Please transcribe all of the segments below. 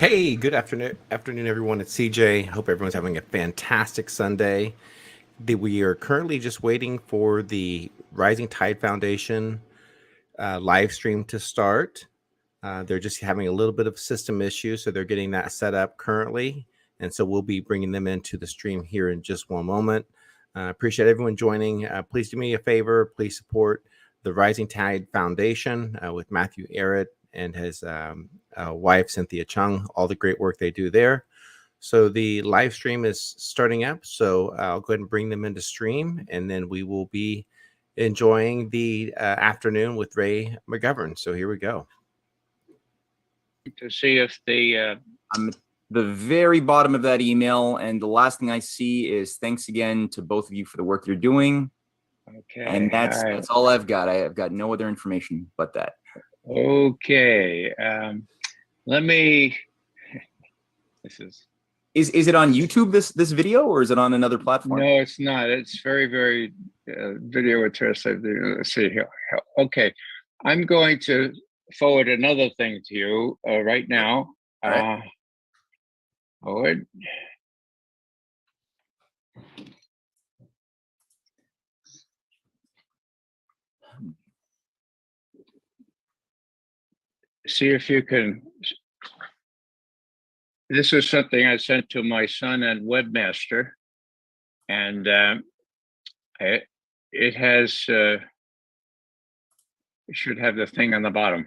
Hey, good afternoon, everyone. It's CJ. Hope everyone's having a fantastic Sunday. We are currently just waiting for the Rising Tide Foundation live stream to start. They're just having a little bit of system issues, so they're getting that set up currently. And so we'll be bringing them into the stream here in just one moment. Appreciate everyone joining. Please do me a favor. Please support the Rising Tide Foundation with Matthew Arrett and his wife, Cynthia Chung, all the great work they do there. So the live stream is starting up. So I'll go ahead and bring them into stream, and then we will be enjoying the afternoon with Ray McGovern. So here we go. To see if the I'm at the very bottom of that email, and the last thing I see is thanks again to both of you for the work you're doing. okay, And that's all I've got. I've got no other information but that. Okay, let me. This is it on YouTube, this video, or is it on another platform? No, it's not. It's very video interesting. Let's see here. Okay, I'm going to forward another thing to you right now. All right. Forward. See if you can. This is something I sent to my son and webmaster, and it has. It should have the thing on the bottom.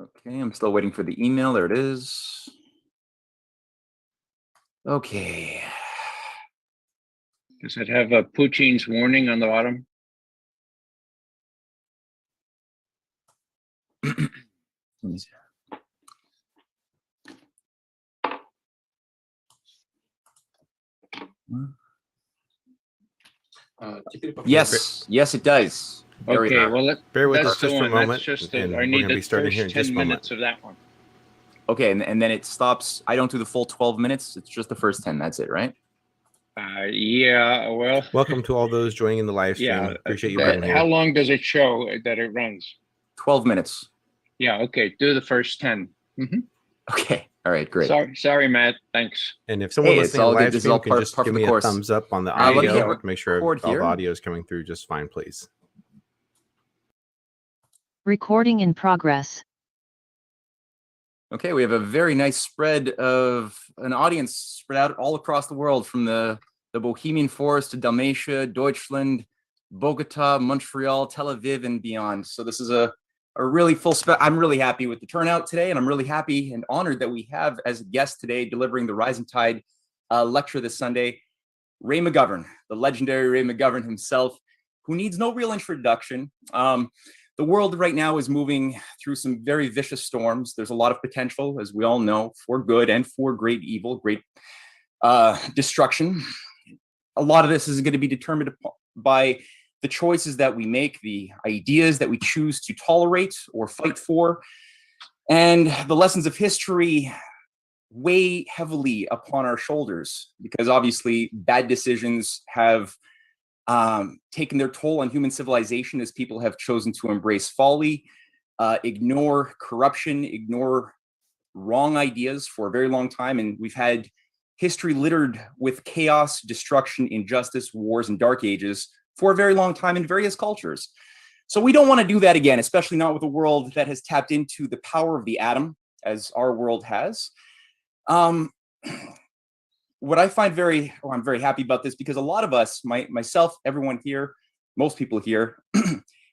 Okay, I'm still waiting for the email. There it is. Okay. Does it have a Putin's warning on the bottom? Yes, it does. Okay, well, bear with us just for a moment. And I need the first 10 minutes of that one. Okay, and then it stops. I don't do the full 12 minutes. It's just the first 10. That's it, right? Yeah, well. Welcome to all those joining in the live stream. Yeah, appreciate you being here. How long does it show that it runs? 12 minutes. Yeah, okay, do the first 10. Okay, all right, great. Sorry, Matt, thanks. And if someone listening on live stream can just give me a course. thumbs up on the audio, make sure all here. the audio is coming through just fine, please. Recording in progress. Okay, we have a very nice spread of an audience spread out all across the world, from the Bohemian Forest to Dalmatia, Deutschland, Bogota, Montreal, Tel Aviv, and beyond. So this is a really full I'm really happy with the turnout today, and I'm really happy and honored that we have as a guest today delivering the Rising Tide lecture this Sunday, Ray McGovern, the legendary Ray McGovern himself, who needs no real introduction. The world right now is moving through some very vicious storms. There's a lot of potential, as we all know, for good and for great evil, great destruction. A lot of this is going to be determined by the choices that we make, the ideas that we choose to tolerate or fight for, and the lessons of history weigh heavily upon our shoulders, because obviously bad decisions have taken their toll on human civilization as people have chosen to embrace folly, ignore corruption, ignore wrong ideas for a very long time. And we've had history littered with chaos, destruction, injustice, wars, and dark ages for a very long time in various cultures. So we don't want to do that again, especially not with a world that has tapped into the power of the atom, as our world has. What I find I'm very happy about this, because a lot of us, myself, everyone here, most people here,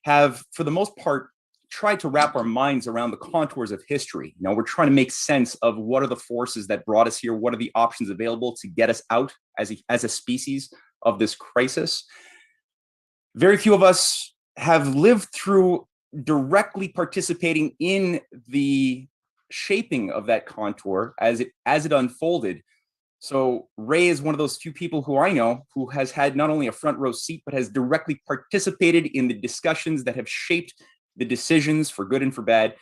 have, for the most part, tried to wrap our minds around the contours of history. You know, we're trying to make sense of what are the forces that brought us here, what are the options available to get us out as a species of this crisis. Very few of us have lived through directly participating in the shaping of that contour as it unfolded. So Ray is one of those few people who I know who has had not only a front row seat, but has directly participated in the discussions that have shaped the decisions, for good and for bad,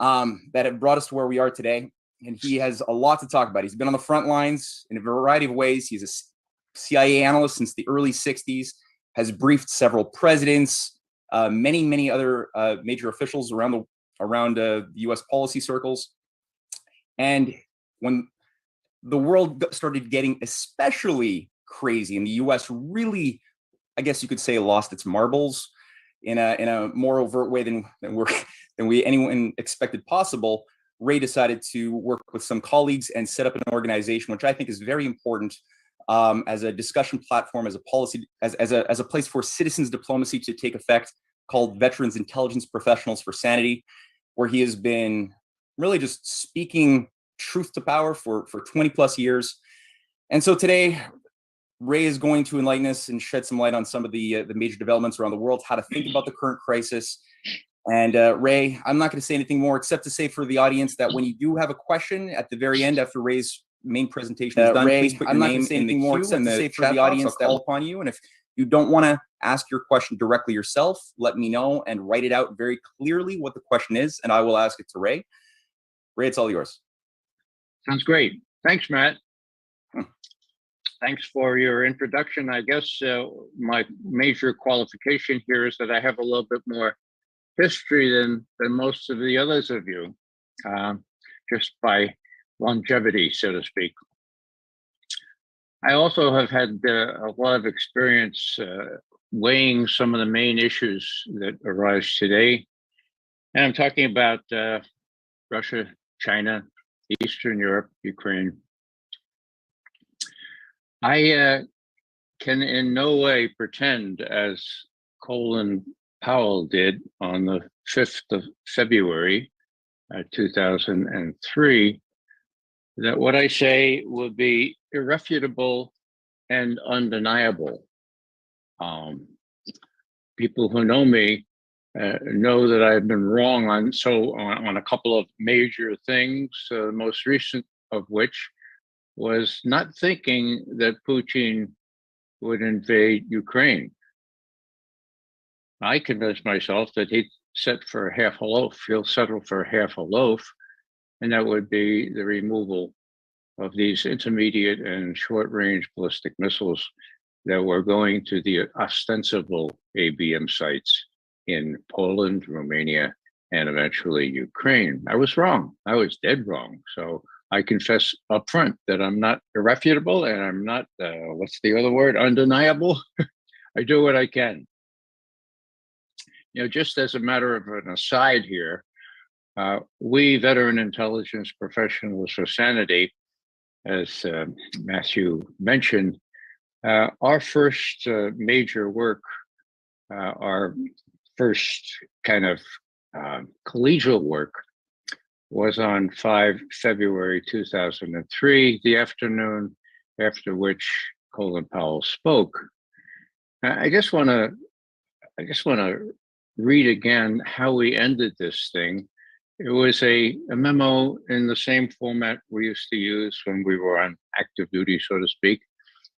that have brought us to where we are today. And he has a lot to talk about. He's been on the front lines in a variety of ways. He's a CIA analyst since the early 60s, has briefed several presidents, many other major officials around the U.S. policy circles. And when the world started getting especially crazy and the US really, I guess you could say, lost its marbles in a more overt way than anyone expected possible, Ray decided to work with some colleagues and set up an organization, which I think is very important, as a discussion platform, as a policy, as a place for citizens diplomacy to take effect, called Veterans Intelligence Professionals for Sanity, where he has been really just speaking truth to power for 20 plus years. And so today, Ray is going to enlighten us and shed some light on some of the major developments around the world, how to think about the current crisis. And Ray, I'm not going to say anything more except to say for the audience that when you do have a question at the very end after Ray's main presentation is done, Ray, please put your name in the queue except to say for the audience that I'll call upon you. And if you don't want to ask your question directly yourself, let me know and write it out very clearly what the question is, and I will ask it to Ray. Ray, it's all yours. Sounds great. Thanks, Matt. Thanks for your introduction. I guess my major qualification here is that I have a little bit more history than most of the others of you, just by longevity, so to speak. I also have had a lot of experience weighing some of the main issues that arise today. And I'm talking about Russia, China, Eastern Europe, Ukraine. I can in no way pretend, as Colin Powell did on the 5th of February, 2003, that what I say will be irrefutable and undeniable. People who know me know that I've been wrong on a couple of major things, the most recent of which was not thinking that Putin would invade Ukraine. I convinced myself that he'd set for half a loaf, he'll settle for half a loaf, and that would be the removal of these intermediate and short-range ballistic missiles that were going to the ostensible ABM sites in Poland, Romania, and eventually Ukraine. I was wrong. I was dead wrong. So I confess up front that I'm not irrefutable and I'm not, what's the other word, undeniable. I do what I can. You know, just as a matter of an aside here, we veteran intelligence professionals for Sanity, as Matthew mentioned, our first major work, our first kind of collegial work was on 5 February 2003, the afternoon after which Colin Powell spoke. I just want to read again how we ended this thing. It was a memo in the same format we used to use when we were on active duty, so to speak,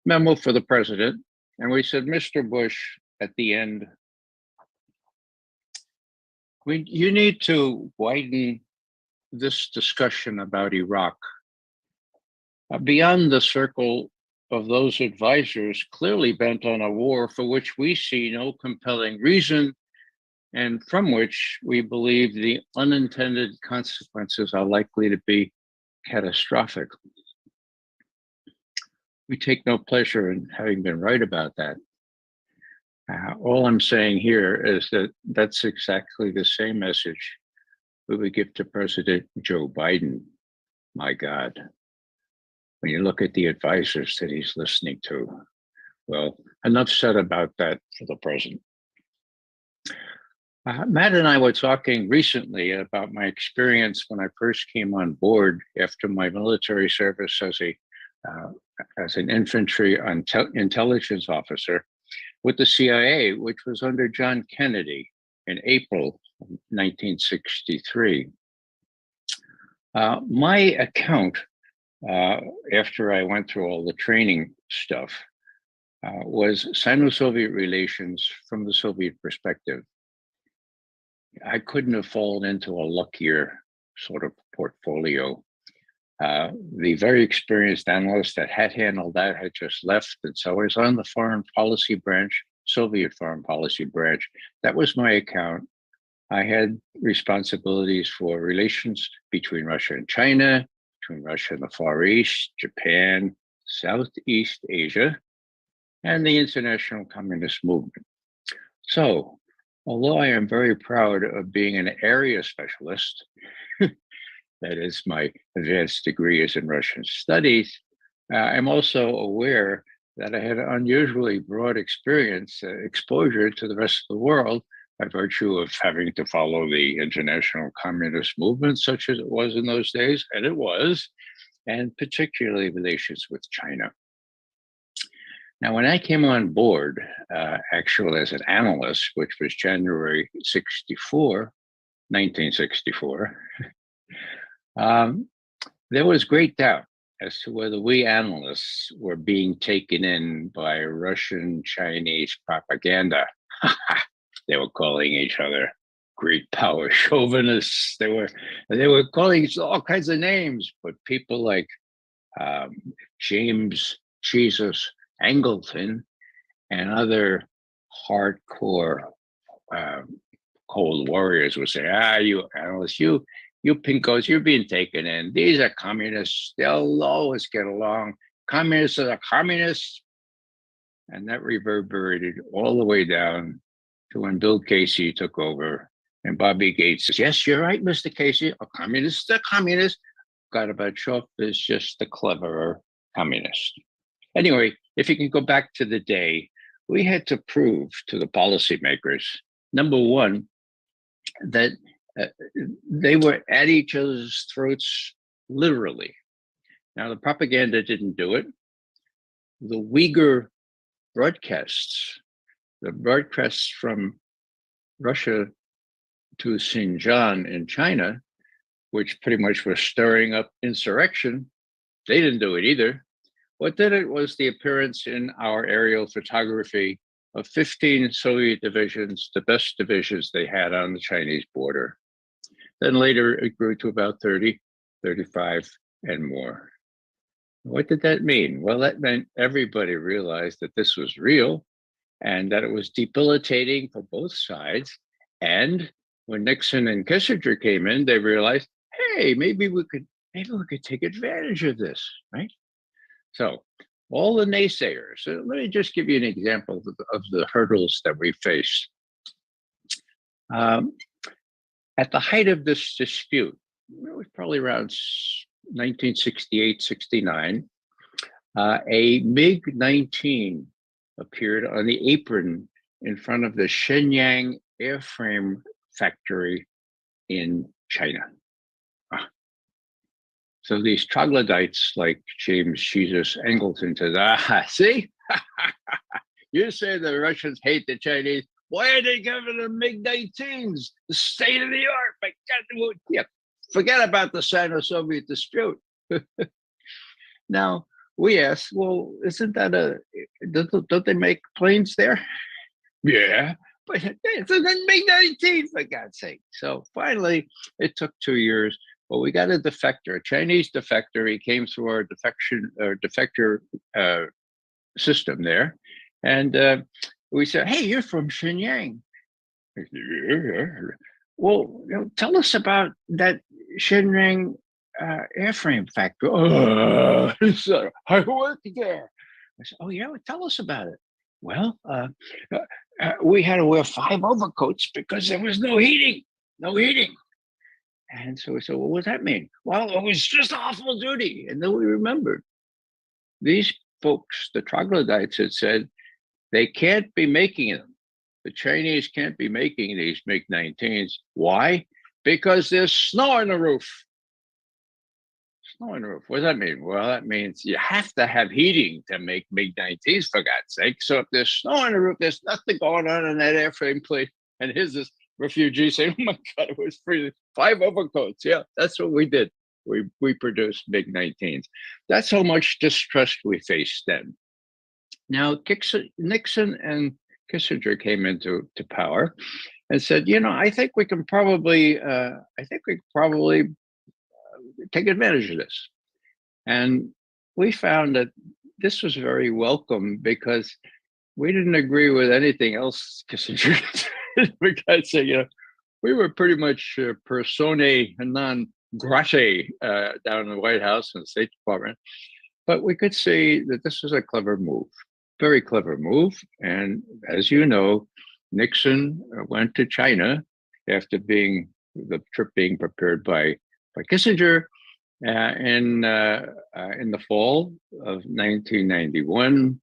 memo for the president. And we said, Mr. Bush, at the end, you need to widen this discussion about Iraq beyond the circle of those advisors clearly bent on a war for which we see no compelling reason and from which we believe the unintended consequences are likely to be catastrophic. We take no pleasure in having been right about that. All I'm saying here is that that's exactly the same message we would give to President Joe Biden. My God, when you look at the advisors that he's listening to, well, enough said about that for the present. Matt and I were talking recently about my experience when I first came on board after my military service as an infantry intelligence officer with the CIA, which was under John Kennedy in April 1963. My account, after I went through all the training stuff, was Sino-Soviet relations from the Soviet perspective. I couldn't have fallen into a luckier sort of portfolio. The very experienced analyst that had handled that had just left, and so I was on the foreign policy branch, Soviet foreign policy branch. That was my account. I had responsibilities for relations between Russia and China, between Russia and the Far East, Japan, Southeast Asia, and the international communist movement. So, although I am very proud of being an area specialist, that is, my advanced degree is in Russian studies, I'm also aware that I had unusually broad exposure to the rest of the world by virtue of having to follow the international communist movement, such as it was in those days, and it was, and particularly relations with China. Now, when I came on board, actually as an analyst, which was January 1964, there was great doubt as to whether we analysts were being taken in by Russian Chinese propaganda. They were calling each other great power chauvinists. They were calling all kinds of names, but people like James Jesus Angleton and other hardcore Cold Warriors would say, you analysts, you pinkos, you're being taken in. These are communists. They'll always get along. Communists are communists. And that reverberated all the way down to when Bill Casey took over and Bobby Gates says, yes, you're right, Mr. Casey. A communist is a communist. Gorbachev is just the cleverer communist. Anyway, if you can go back to the day, we had to prove to the policymakers, number one, that they were at each other's throats literally. Now, the propaganda didn't do it. The Uyghur broadcasts, the broadcasts from Russia to Xinjiang in China, which pretty much was stirring up insurrection, they didn't do it either. What did it was the appearance in our aerial photography of 15 Soviet divisions, the best divisions they had on the Chinese border. Then later it grew to about 30, 35, and more. What did that mean? Well, that meant everybody realized that this was real and that it was debilitating for both sides. And when Nixon and Kissinger came in, they realized, hey, maybe we could take advantage of this, right? So all the naysayers, so let me just give you an example of the hurdles that we faced. At the height of this dispute, it was probably around 1968, 69, a MiG-19 appeared on the apron in front of the Shenyang airframe factory in China. So these troglodytes like James Jesus Angleton said, see, you say the Russians hate the Chinese. Why are they giving them MiG-19s? The state of the art. My God, yeah, forget about the Sino-Soviet dispute. Now, we asked, well, isn't that don't they make planes there? Yeah, but it's a MiG-19, for God's sake. So finally, it took 2 years. Well, we got a defector, a Chinese defector. He came through our defector system there. And we said, hey, you're from Shenyang. Well, tell us about that Shenyang airframe factory. So I worked there. I said, oh, yeah, well, tell us about it. Well, we had to wear 5 overcoats because there was no heating. And so we said, well, what does that mean? Well, it was just awful duty. And then we remembered these folks, the troglodytes, had said they can't be making them. The Chinese can't be making these MiG-19s. Why? Because there's snow on the roof. Snow on the roof. What does that mean? Well, that means you have to have heating to make MiG-19s, for God's sake. So if there's snow on the roof, there's nothing going on in that airframe plane. And here's this refugee saying, oh my God, it was freezing. 5 overcoats. Yeah, that's what we did. We produced MiG-19s. That's how much distrust we faced then. Now, Nixon and Kissinger came into power and said, I think we can probably take advantage of this. And we found that this was very welcome because we didn't agree with anything else Kissinger did. Because we were pretty much personae non grate down in the White House and the State Department. But we could say that this was a clever move, very clever move. And as you know, Nixon went to China after the trip being prepared by Kissinger in the fall of 1991.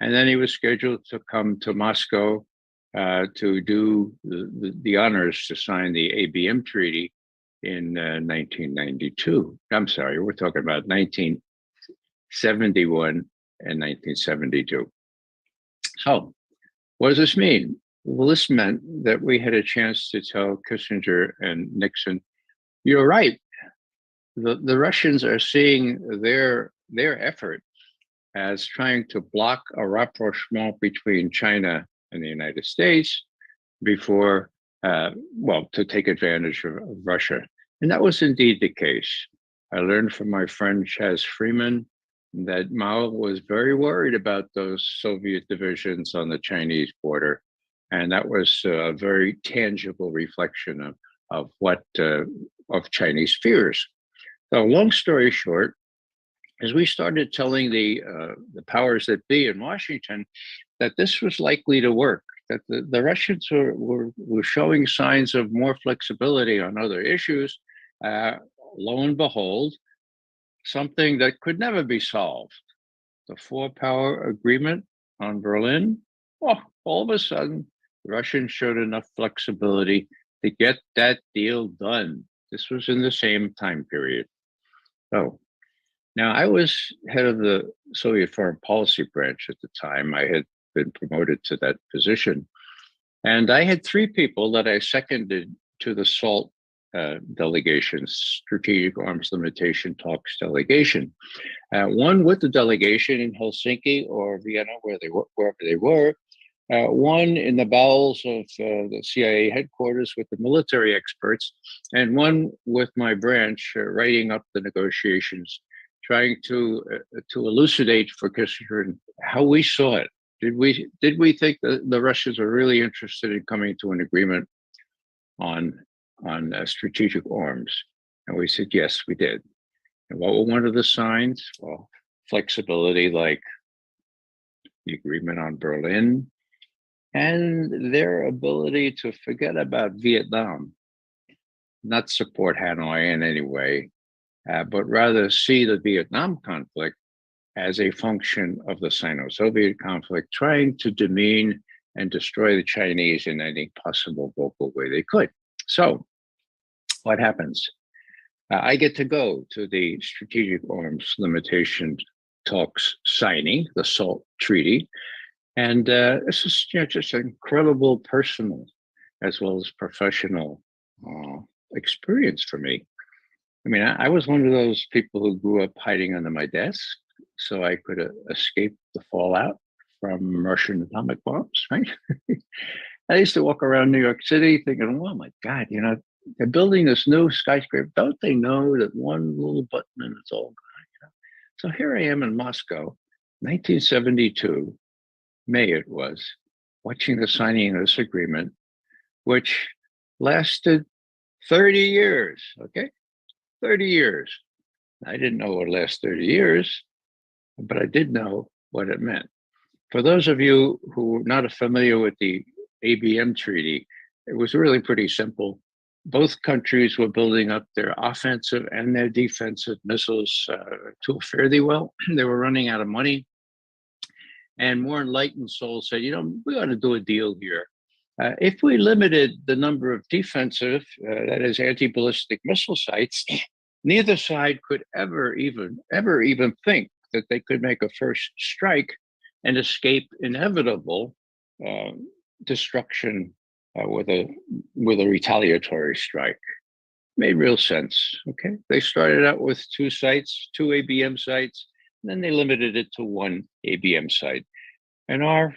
And then he was scheduled to come to Moscow to do the honors to sign the ABM Treaty in 1992. I'm sorry, we're talking about 1971 and 1972. So what does this mean? Well, this meant that we had a chance to tell Kissinger and Nixon, you're right. The Russians are seeing their effort as trying to block a rapprochement between China and the United States before, to take advantage of Russia. And that was indeed the case. I learned from my friend Chaz Freeman that Mao was very worried about those Soviet divisions on the Chinese border. And that was a very tangible reflection of Chinese fears. So long story short, as we started telling the powers that be in Washington that this was likely to work, that the Russians were showing signs of more flexibility on other issues, lo and behold, something that could never be solved, the four-power agreement on Berlin, all of a sudden, the Russians showed enough flexibility to get that deal done. This was in the same time period. So now I was head of the Soviet foreign policy branch at the time. I had been promoted to that position. And I had three people that I seconded to the SALT delegation, Strategic Arms Limitation Talks delegation. One with the delegation in Helsinki or Vienna, wherever they were. One in the bowels of the CIA headquarters with the military experts, and one with my branch writing up the negotiations, trying to elucidate for Kissinger how we saw it. Did we think that the Russians are really interested in coming to an agreement on strategic arms? And we said, yes, we did. And what were one of the signs? Well, flexibility, like the agreement on Berlin, and their ability to forget about Vietnam, not support Hanoi in any way, but rather see the Vietnam conflict as a function of the Sino-Soviet conflict, trying to demean and destroy the Chinese in any possible vocal way they could. So what happens? I get to go to the Strategic Arms Limitation Talks signing, the SALT Treaty. And this is just an incredible personal as well as professional experience for me. I mean, I was one of those people who grew up hiding under my desk so I could escape the fallout from Russian atomic bombs, right? I used to walk around New York City thinking, oh my God, they're building this new skyscraper. Don't they know that one little button and it's all gone? So here I am in Moscow, 1972. May it was, watching the signing of this agreement, which lasted 30 years, okay? 30 years. I didn't know it would last 30 years, but I did know what it meant. For those of you who are not familiar with the ABM Treaty, it was really pretty simple. Both countries were building up their offensive and their defensive missiles to fare thee well. They were running out of money. And more enlightened souls said, we ought to do a deal here. If we limited the number of defensive, that is anti-ballistic missile sites, neither side could ever even think that they could make a first strike and escape inevitable destruction with a retaliatory strike. Made real sense, okay? They started out with two ABM sites, and then they limited it to one ABM site. And our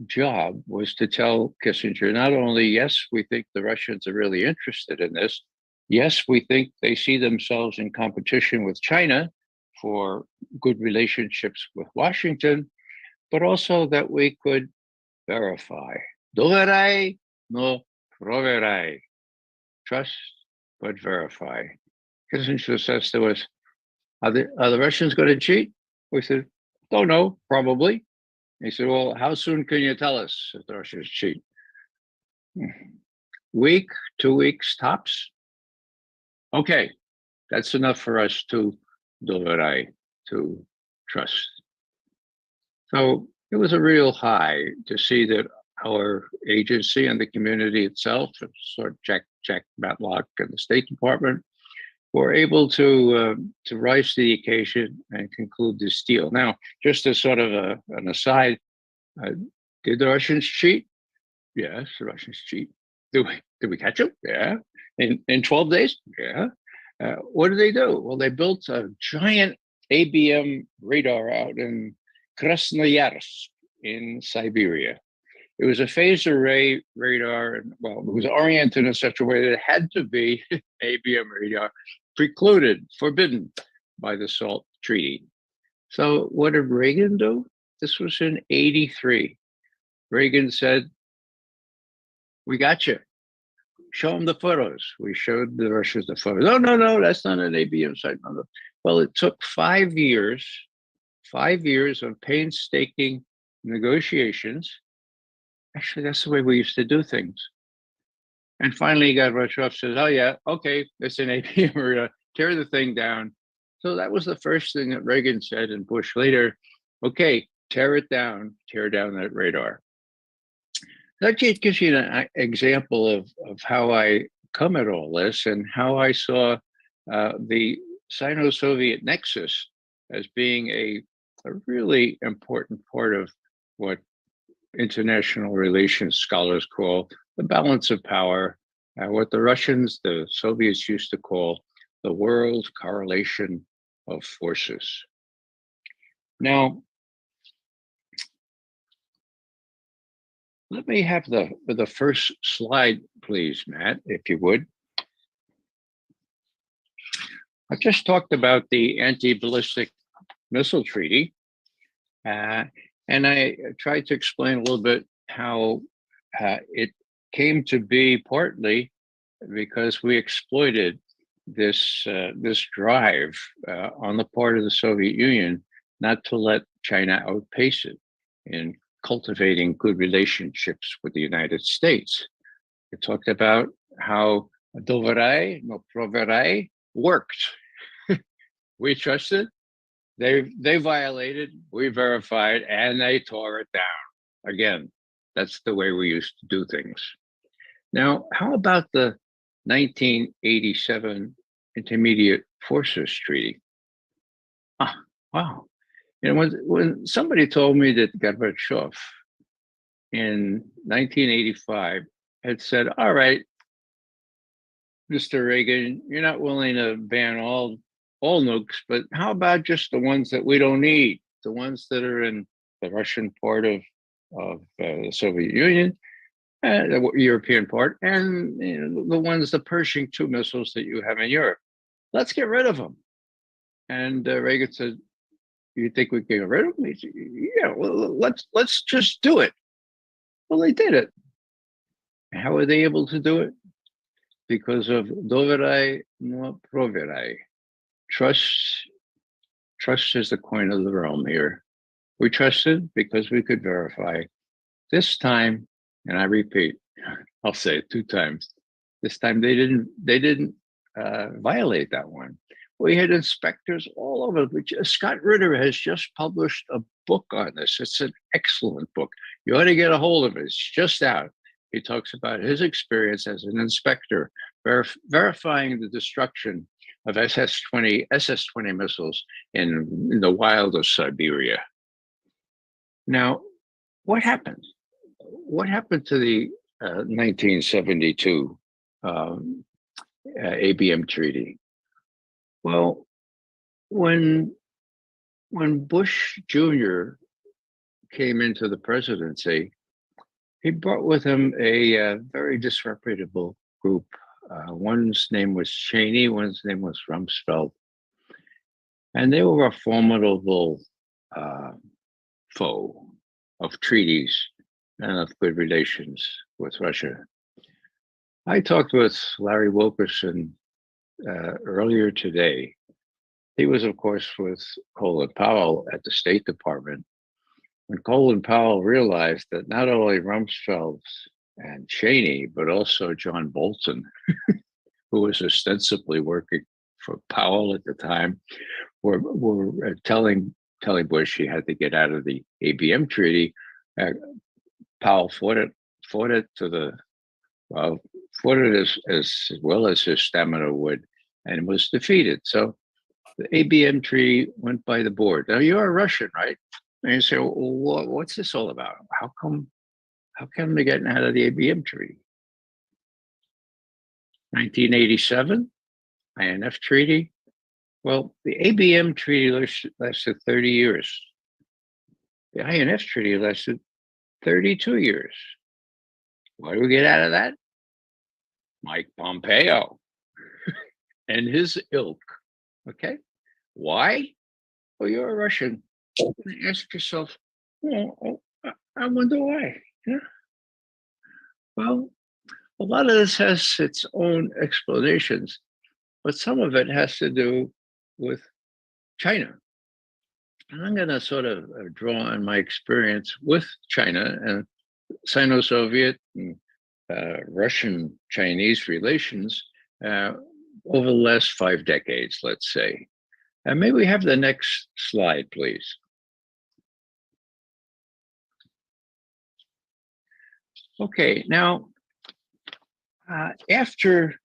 job was to tell Kissinger, not only, yes, we think the Russians are really interested in this. Yes, we think they see themselves in competition with China for good relationships with Washington, but also that we could verify. Doverai no proverai. Trust but verify. Kissinger says to us, are the Russians going to cheat? We said, don't know, probably. He said, well, how soon can you tell us if the Russians cheat? Week, 2 weeks tops. Okay, that's enough for us to trust. So it was a real high to see that our agency and the community itself, sort of Jack Matlock and the State Department, were able to rise to the occasion and conclude this deal. Now, just as sort of an aside, did the Russians cheat? Yes, the Russians cheat. Did we catch them? Yeah. In 12 days? Yeah. What did they do? Well, they built a giant ABM radar out in Krasnoyarsk in Siberia. It was a phased array radar, and well, it was oriented in such a way that it had to be ABM radar, precluded, forbidden by the SALT Treaty. So what did Reagan do? This was in '83. Reagan said, we got you. Show them the photos. We showed the Russians the photos. No, that's not an ABM site. No. Well, it took 5 years of painstaking negotiations. Actually, that's the way we used to do things. And finally, Gorbachev says, oh, yeah, okay, it's an ABM radar. Tear the thing down. So that was the first thing that Reagan said, and Bush later, okay, tear it down, tear down that radar. That gives you an example of how I come at all this and how I saw the Sino-Soviet nexus as being a really important part of what international relations scholars call the balance of power, what the Russians, the Soviets used to call the world correlation of forces. Now, let me have the first slide, please, Matt, if you would. I just talked about the anti-ballistic missile treaty, and I tried to explain a little bit how it came to be partly because we exploited this drive on the part of the Soviet Union not to let China outpace it in cultivating good relationships with the United States. It talked about how doverai, no proverai worked. We trusted, they violated, we verified, and they tore it down. Again, that's the way we used to do things. Now, how about the 1987 Intermediate Forces Treaty? Wow. You know, when somebody told me that Gorbachev in 1985 had said, all right, Mr. Reagan, you're not willing to ban all nukes, but how about just the ones that we don't need, the ones that are in the Russian part of the Soviet Union, the European part, and you know, the ones, the Pershing II missiles that you have in Europe. Let's get rid of them. And Reagan said, you think we can get rid of them? He said, yeah, well, let's just do it. Well, they did it. How were they able to do it? Because of doverai no proverai. Trust is the coin of the realm here. We trusted because we could verify. This time, and I repeat, I'll say it 2 times. This time they didn't violate that one. We had inspectors all over. Scott Ritter has just published a book on this. It's an excellent book. You ought to get a hold of it. It's just out. He talks about his experience as an inspector, verifying the destruction of SS-20 missiles in the wild of Siberia. Now, what happened? What happened to the 1972 ABM treaty? Well, when Bush Jr. came into the presidency, he brought with him a very disreputable group. One's name was Cheney, one's name was Rumsfeld. And they were a formidable foe of treaties and of good relations with Russia. I talked with Larry Wilkerson earlier today. He was, of course, with Colin Powell at the State Department. When Colin Powell realized that not only Rumsfeld and Cheney, but also John Bolton, who was ostensibly working for Powell at the time, were telling Bush he had to get out of the ABM treaty. Powell fought it to the fought it as well as his stamina would, and was defeated. So the ABM treaty went by the board. Now you're a Russian, right? And you say, well, what's this all about? How come they're getting out of the ABM treaty? 1987, INF treaty. Well, the ABM treaty lasted 30 years. The INF treaty lasted 32 years. Why do we get out of that? Mike Pompeo and his ilk. Okay. Why? Well, you're a Russian. You ask yourself, well, I wonder why. Yeah. Well, a lot of this has its own explanations, but some of it has to do with China. And I'm going to sort of draw on my experience with China and Sino-Soviet and Russian-Chinese relations over the last 5 decades, let's say. And may we have the next slide, please? Okay, now, after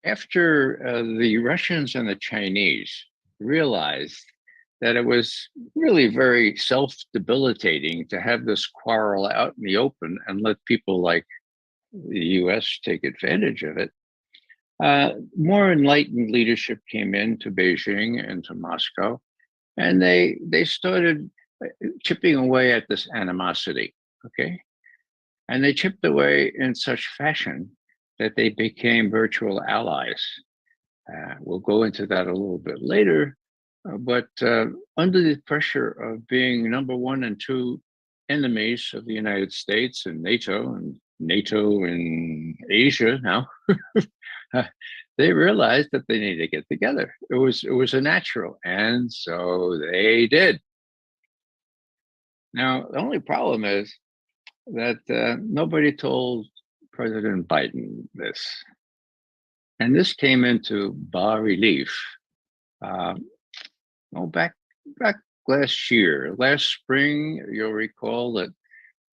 the Russians and the Chinese realized that it was really very self-debilitating to have this quarrel out in the open and let people like the US take advantage of it, more enlightened leadership came into Beijing and to Moscow, and they started chipping away at this animosity, okay? And they chipped away in such fashion that they became virtual allies. We'll go into that a little bit later, but under the pressure of being number 1 and 2 enemies of the United States and NATO in Asia now, they realized that they needed to get together. It was a natural, and so they did. Now, the only problem is that nobody told President Biden this. And this came into bas relief back last spring. You'll recall that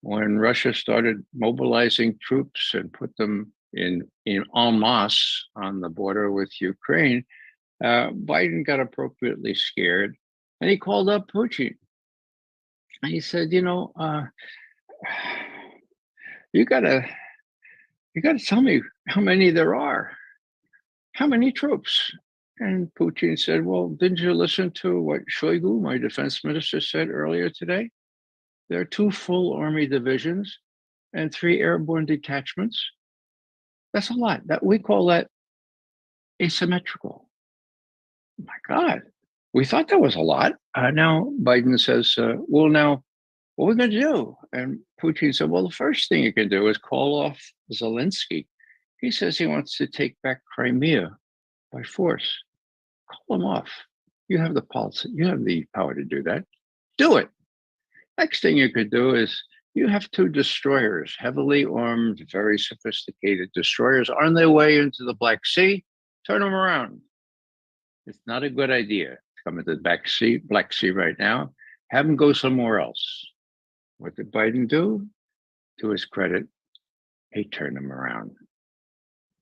when Russia started mobilizing troops and put them in en masse on the border with Ukraine, Biden got appropriately scared, and he called up Putin. And he said, you gotta tell me how many there are. How many troops? And Putin said, well, didn't you listen to what Shoigu, my defense minister, said earlier today? There are 2 full army divisions and 3 airborne detachments. That's a lot. That we call that asymmetrical. My God, we thought that was a lot. Now Biden says, well, now what are we going to do? And Putin said, well, the first thing you can do is call off Zelensky. He says he wants to take back Crimea by force. Call him off. You have the policy. You have the power to do that. Do it. Next thing you could do is you have 2 destroyers, heavily armed, very sophisticated destroyers on their way into the Black Sea. Turn them around. It's not a good idea to come into the Black Sea right now. Have them go somewhere else. What did Biden do? To his credit, he turned them around.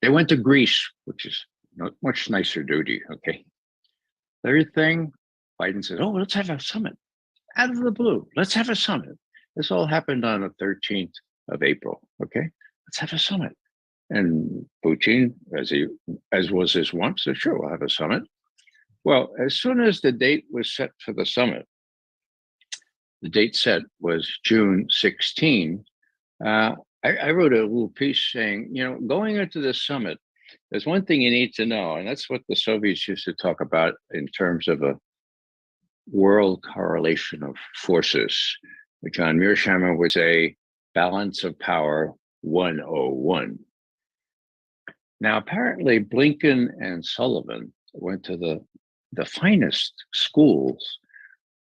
They went to Greece, which is much nicer duty, okay? Third thing, Biden says, oh, let's have a summit. Out of the blue, let's have a summit. This all happened on the 13th of April, okay? Let's have a summit. And Putin, as was his wont, said, sure, we'll have a summit. Well, as soon as the date was set for the summit, the date set was June 16. I wrote a little piece saying, going into this summit, there's one thing you need to know, and that's what the Soviets used to talk about in terms of a world correlation of forces. John Mearsheimer would say, balance of power 101. Now, apparently, Blinken and Sullivan went to the finest schools,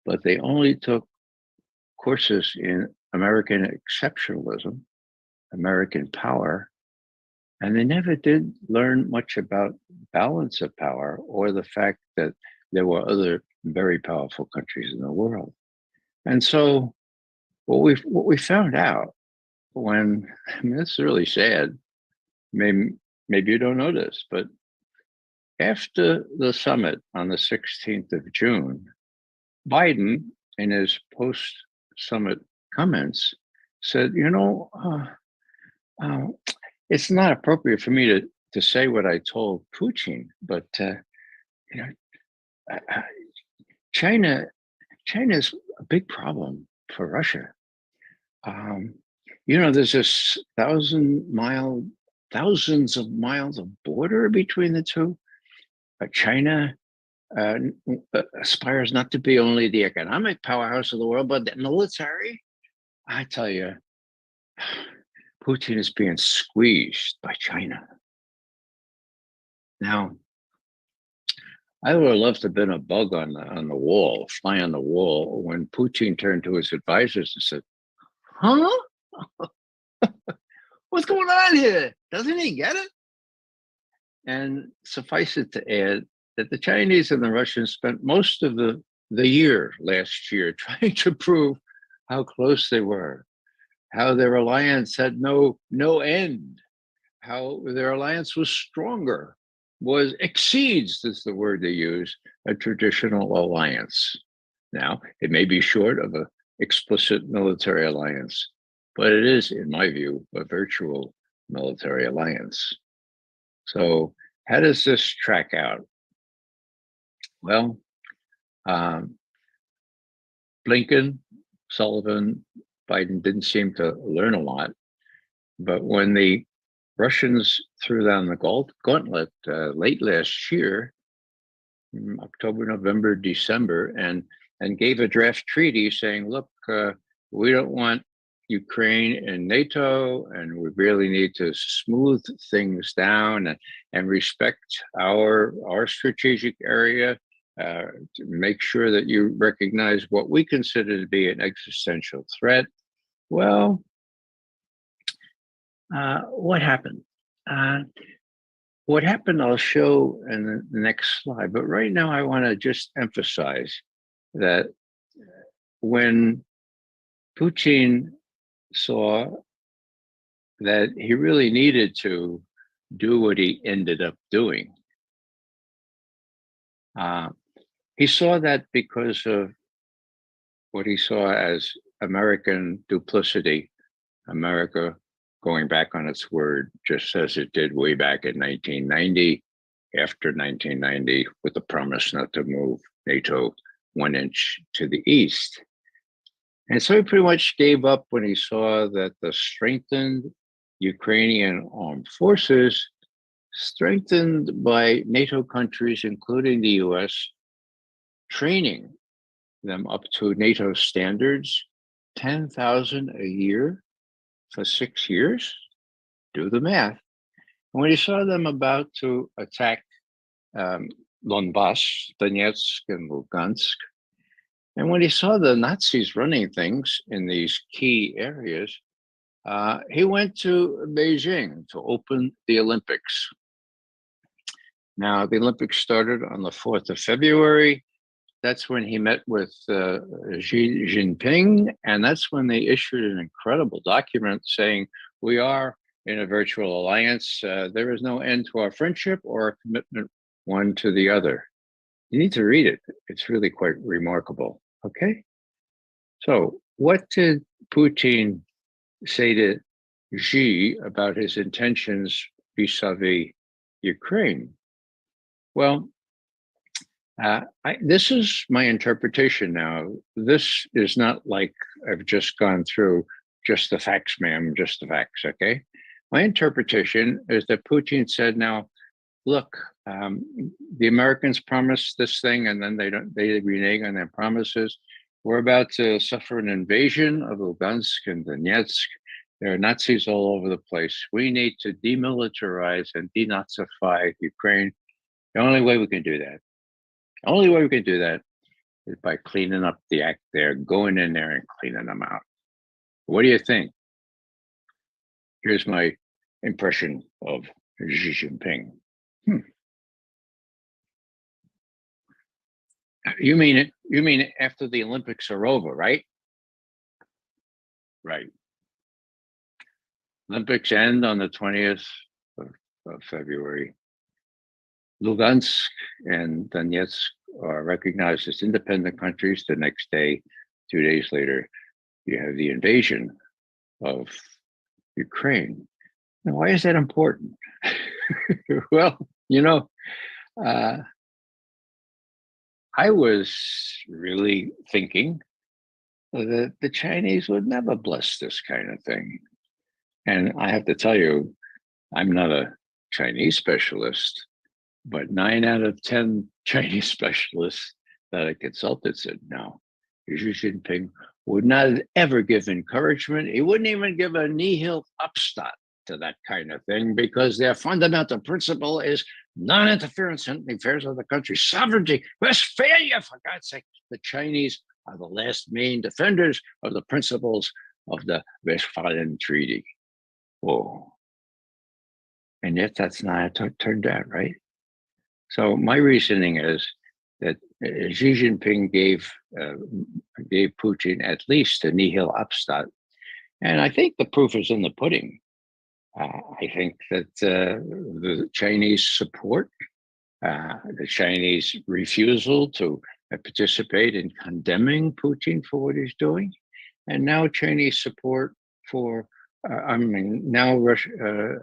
but they only took courses in American exceptionalism, American power, and they never did learn much about balance of power or the fact that there were other very powerful countries in the world. And so what we found out when, I mean, it's really sad. Maybe you don't know this, but after the summit on the 16th of June, Biden, in his post-summit comments, said, it's not appropriate for me to say what I told Putin, but China's a big problem for Russia. There's this thousands of miles of border between the two. China aspires not to be only the economic powerhouse of the world, but the military. I tell you, Putin is being squeezed by China. Now, I would have loved to have been a bug on the wall, fly on the wall, when Putin turned to his advisors and said, "Huh? What's going on here? Doesn't he get it?" And suffice it to add that the Chinese and the Russians spent most of the year last year trying to prove how close they were, how their alliance had no end, how their alliance was stronger, exceeds, is the word they use, a traditional alliance. Now, it may be short of an explicit military alliance, but it is, in my view, a virtual military alliance. So how does this track out? Well, Blinken, Sullivan, Biden didn't seem to learn a lot, but when the Russians threw down the gauntlet late last year, October, November, December, and gave a draft treaty saying, look, we don't want Ukraine and NATO, and we really need to smooth things down and respect our strategic area, to make sure that you recognize what we consider to be an existential threat. Well, what happened? What happened, I'll show in the next slide. But right now, I want to just emphasize that when Putin saw that he really needed to do what he ended up doing, he saw that because of what he saw as American duplicity, America going back on its word, just as it did way back in 1990, after 1990, with the promise not to move NATO 1 inch to the east. And so he pretty much gave up when he saw that the strengthened Ukrainian armed forces, strengthened by NATO countries, including the US, training them up to NATO standards, 10,000 a year for 6 years. Do the math. And when he saw them about to attack Donbass, Donetsk, and Lugansk, and when he saw the Nazis running things in these key areas, he went to Beijing to open the Olympics. Now, the Olympics started on the 4th of February. That's when he met with Xi Jinping, and that's when they issued an incredible document saying, we are in a virtual alliance. There is no end to our friendship or our commitment one to the other. You need to read it. It's really quite remarkable, okay? So what did Putin say to Xi about his intentions vis-a-vis Ukraine? Well, this is my interpretation now. This is not like I've just gone through just the facts, ma'am, just the facts, okay? My interpretation is that Putin said, now, look, the Americans promised this thing and then they renege on their promises. We're about to suffer an invasion of Lugansk and Donetsk. There are Nazis all over the place. We need to demilitarize and denazify Ukraine. The only way we can do that, is by cleaning up the act there, going in there and cleaning them out. What do you think? Here's my impression of Xi Jinping. You mean it? You mean after the Olympics are over, right? Right. Olympics end on the 20th of February. Lugansk and Donetsk are recognized as independent countries. The next day, 2 days later, you have the invasion of Ukraine. Now, why is that important? Well, I was really thinking that the Chinese would never bless this kind of thing. And I have to tell you, I'm not a Chinese specialist, but 9 out of 10 Chinese specialists that I consulted said, no, Xi Jinping would not ever give encouragement. He wouldn't even give a nihil obstat to that kind of thing, because their fundamental principle is non-interference in the affairs of the country, sovereignty, Westphalia, for God's sake. The Chinese are the last main defenders of the principles of the Westphalian Treaty. Whoa. And yet that's not how it turned out, right? So my reasoning is that Xi Jinping gave Putin at least a nihil obstat. And I think the proof is in the pudding. I think that the Chinese support, the Chinese refusal to participate in condemning Putin for what he's doing, and now Chinese support for, now Russia,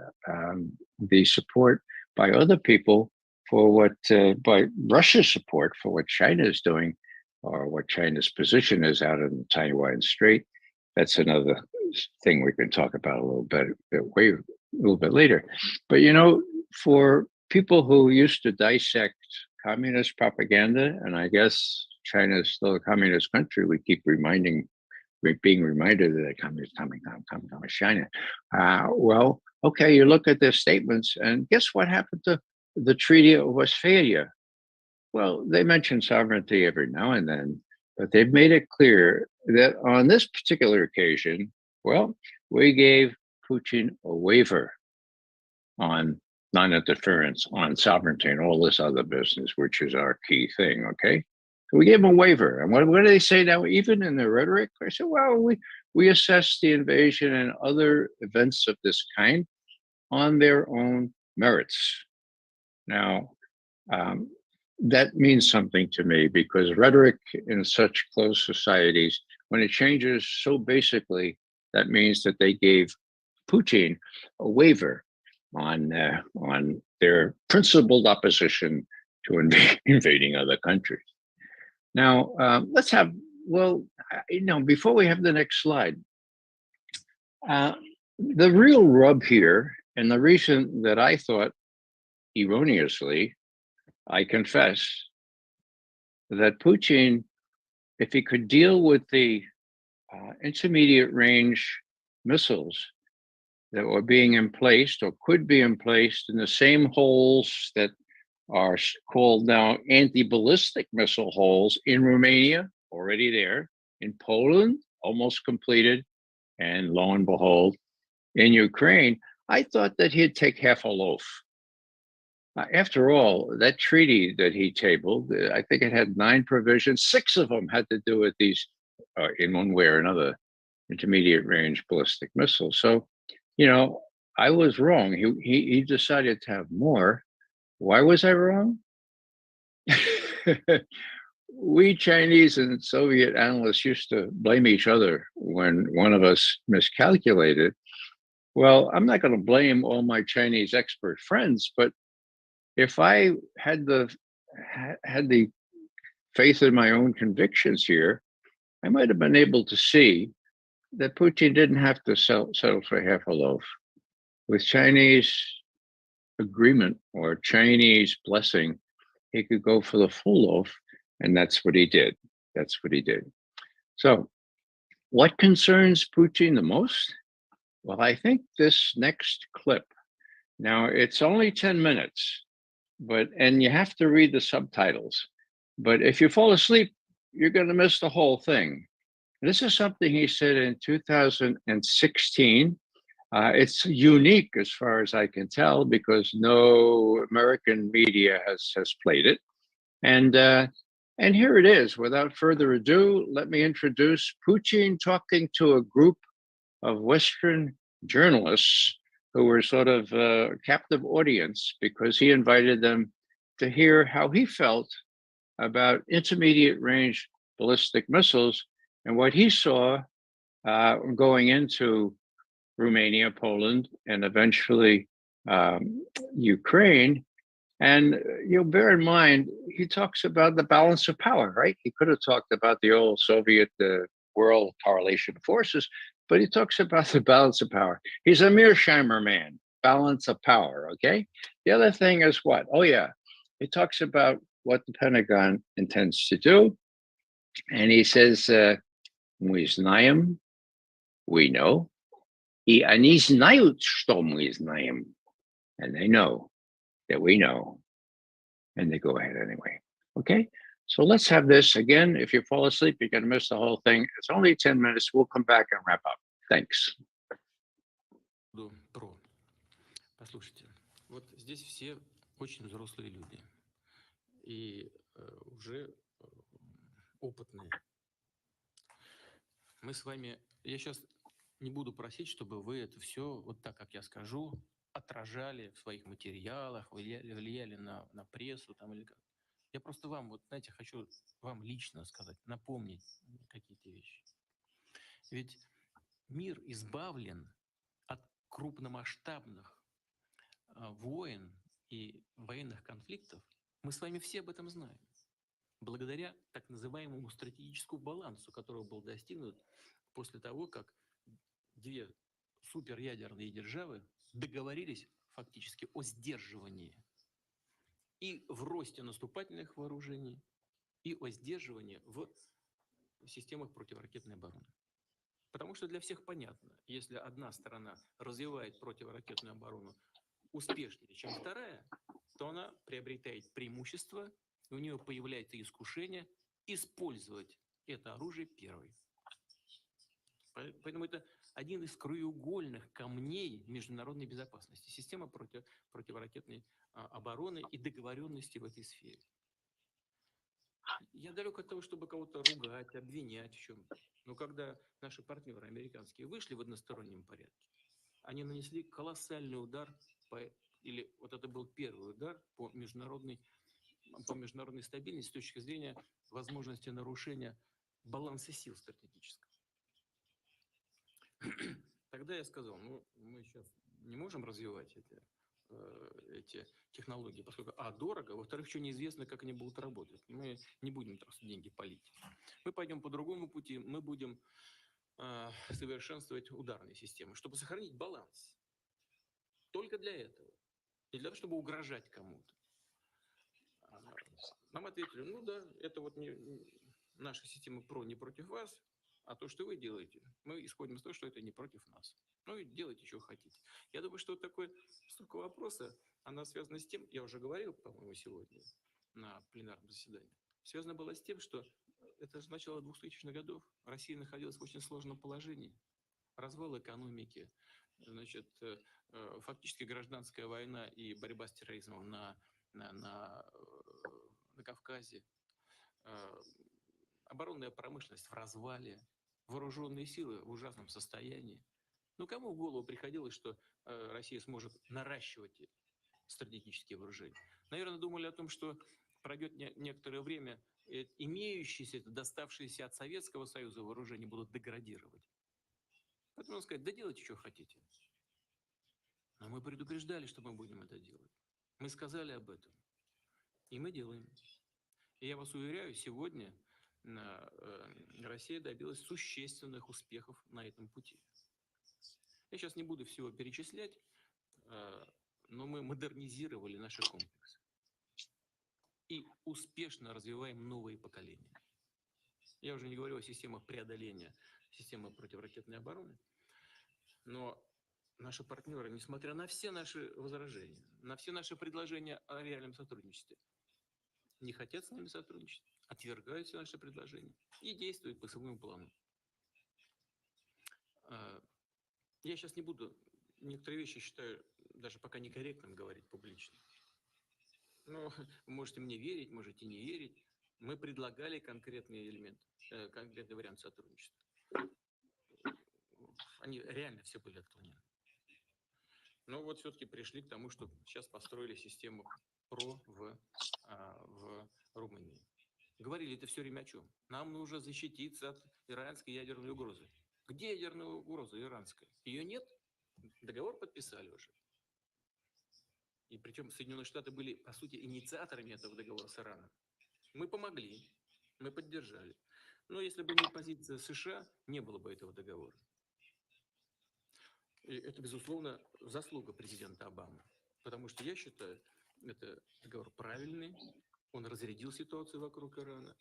the support by other people for what, by Russia's support for what China is doing, or what China's position is out in the Taiwan Strait. That's another thing we can talk about a little bit later. But for people who used to dissect communist propaganda, and I guess China is still a communist country, we keep being reminded that communist China. Well, okay, you look at their statements, and guess what happened to the Treaty of Westphalia? Well, they mention sovereignty every now and then, but they've made it clear that on this particular occasion, well, we gave Putin a waiver on non-interference, on sovereignty, and all this other business, which is our key thing, okay? So we gave them a waiver. And what do they say now, even in their rhetoric? They say, well, we assess the invasion and other events of this kind on their own merits. Now, that means something to me, because rhetoric in such closed societies, when it changes so basically, that means that they gave Putin a waiver on their principled opposition to invading other countries. Now, let's have, before we have the next slide, the real rub here, and the reason that I thought erroneously, I confess, that Putin, if he could deal with the intermediate range missiles that were being emplaced or could be emplaced in the same holes that are called now anti-ballistic missile holes in Romania, already there, in Poland, almost completed, and lo and behold, in Ukraine, I thought that he'd take half a loaf. After all, that treaty that he tabled, I think it had 9 provisions. 6 of them had to do with these, in one way or another, intermediate range ballistic missiles. So, I was wrong. He decided to have more. Why was I wrong? We Chinese and Soviet analysts used to blame each other when one of us miscalculated. Well, I'm not going to blame all my Chinese expert friends, but if I had the faith in my own convictions here, I might have been able to see that Putin didn't have to settle for half a loaf. With Chinese agreement or Chinese blessing, he could go for the full loaf, and that's what he did. So, what concerns Putin the most? Well, I think this next clip, now it's only 10 minutes, and you have to read the subtitles. But if you fall asleep, you're going to miss the whole thing. This is something he said in 2016. It's unique as far as I can tell because no American media has played it. And here it is. Without further ado, let me introduce Putin talking to a group of Western journalists who were sort of a captive audience because he invited them to hear how he felt about intermediate range ballistic missiles and what he saw going into Romania, Poland, and eventually Ukraine. And bear in mind, he talks about the balance of power, right? He could have talked about the old Soviet world correlation of forces, but he talks about the balance of power. He's a Mearsheimer man, balance of power, okay? The other thing is what? Oh, yeah. He talks about what the Pentagon intends to do. And he says, мы знаем, we know. И они знают, что мы знаем. And they know that we know. And they go ahead anyway. Okay? So let's have this again. If you fall asleep, you're going to miss the whole thing. It's only 10 minutes. We'll come back and wrap up. Thanks. Послушайте, вот здесь все очень взрослые люди и уже опытные. Мы с вами, я сейчас не буду просить, чтобы вы это все, вот так, как я скажу, отражали в своих материалах, влияли на прессу там или как. Я просто вам, вот знаете, хочу вам лично сказать, напомнить какие-то вещи. Ведь мир избавлен от крупномасштабных войн и военных конфликтов. Мы с вами все об этом знаем. Благодаря так называемому стратегическому балансу, который был достигнут после того, как две суперядерные державы договорились фактически о сдерживании и в росте наступательных вооружений, и о сдерживании в системах противоракетной обороны. Потому что для всех понятно, если одна сторона развивает противоракетную оборону успешнее, чем вторая, то она приобретает преимущество, и у нее появляется искушение использовать это оружие первой. Поэтому это один из краеугольных камней международной безопасности. Система противоракетной обороны и договоренности в этой сфере. Я далек от того, чтобы кого-то ругать, обвинять в чем-то. Но когда наши партнеры американские вышли в одностороннем порядке, они нанесли колоссальный удар, или вот это был первый удар по международной стабильности с точки зрения возможности нарушения баланса сил стратегического. Тогда я сказал, мы сейчас не можем развивать эти технологии, поскольку, дорого, во-вторых, еще неизвестно, как они будут работать. Мы не будем просто деньги палить. Мы пойдем по другому пути, мы будем совершенствовать ударные системы, чтобы сохранить баланс. Только для этого. Не для того, чтобы угрожать кому-то. Нам ответили, да, это вот наша система не против вас, а то, что вы делаете, мы исходим из того, что это не против нас. И делайте, что хотите. Я думаю, что такой столько вопроса, она связана с тем, я уже говорил, по-моему, сегодня на пленарном заседании, связано было с тем, что это же начало 2000-х годов. Россия находилась в очень сложном положении. Развал экономики, фактически гражданская война и борьба с терроризмом на Кавказе, оборонная промышленность в развале, вооруженные силы в ужасном состоянии. Кому в голову приходилось, что Россия сможет наращивать стратегические вооружения? Наверное, думали о том, что пройдет некоторое время, имеющиеся, доставшиеся от Советского Союза вооружения будут деградировать. Поэтому сказать, да делайте, что хотите. Но мы предупреждали, что мы будем это делать. Мы сказали об этом. И мы делаем. И я вас уверяю, сегодня Россия добилась существенных успехов на этом пути. Я сейчас не буду всего перечислять, но мы модернизировали наши комплексы и успешно развиваем новые поколения. Я уже не говорю о системах преодоления, системах противоракетной обороны, но наши партнеры, несмотря на все наши возражения, на все наши предложения о реальном сотрудничестве, не хотят с нами сотрудничать, отвергают все наши предложения и действуют по своему плану. Я сейчас не буду, некоторые вещи считаю даже пока некорректным говорить публично. Но вы можете мне верить, можете не верить. Мы предлагали конкретный элемент, конкретный вариант сотрудничества. Они реально все были отклонены. Но вот все-таки пришли к тому, что сейчас построили систему ПРО в Румынии. Говорили это все время о чем? Нам нужно защититься от иранской ядерной угрозы. Где ядерная угроза иранская? Ее нет? Договор подписали уже. И причем Соединенные Штаты были, по сути, инициаторами этого договора с Ираном. Мы помогли, мы поддержали. Но если бы не позиция США, не было бы этого договора. И это, безусловно, заслуга президента Обамы. Потому что я считаю, это договор правильный, он разрядил ситуацию вокруг Ирана.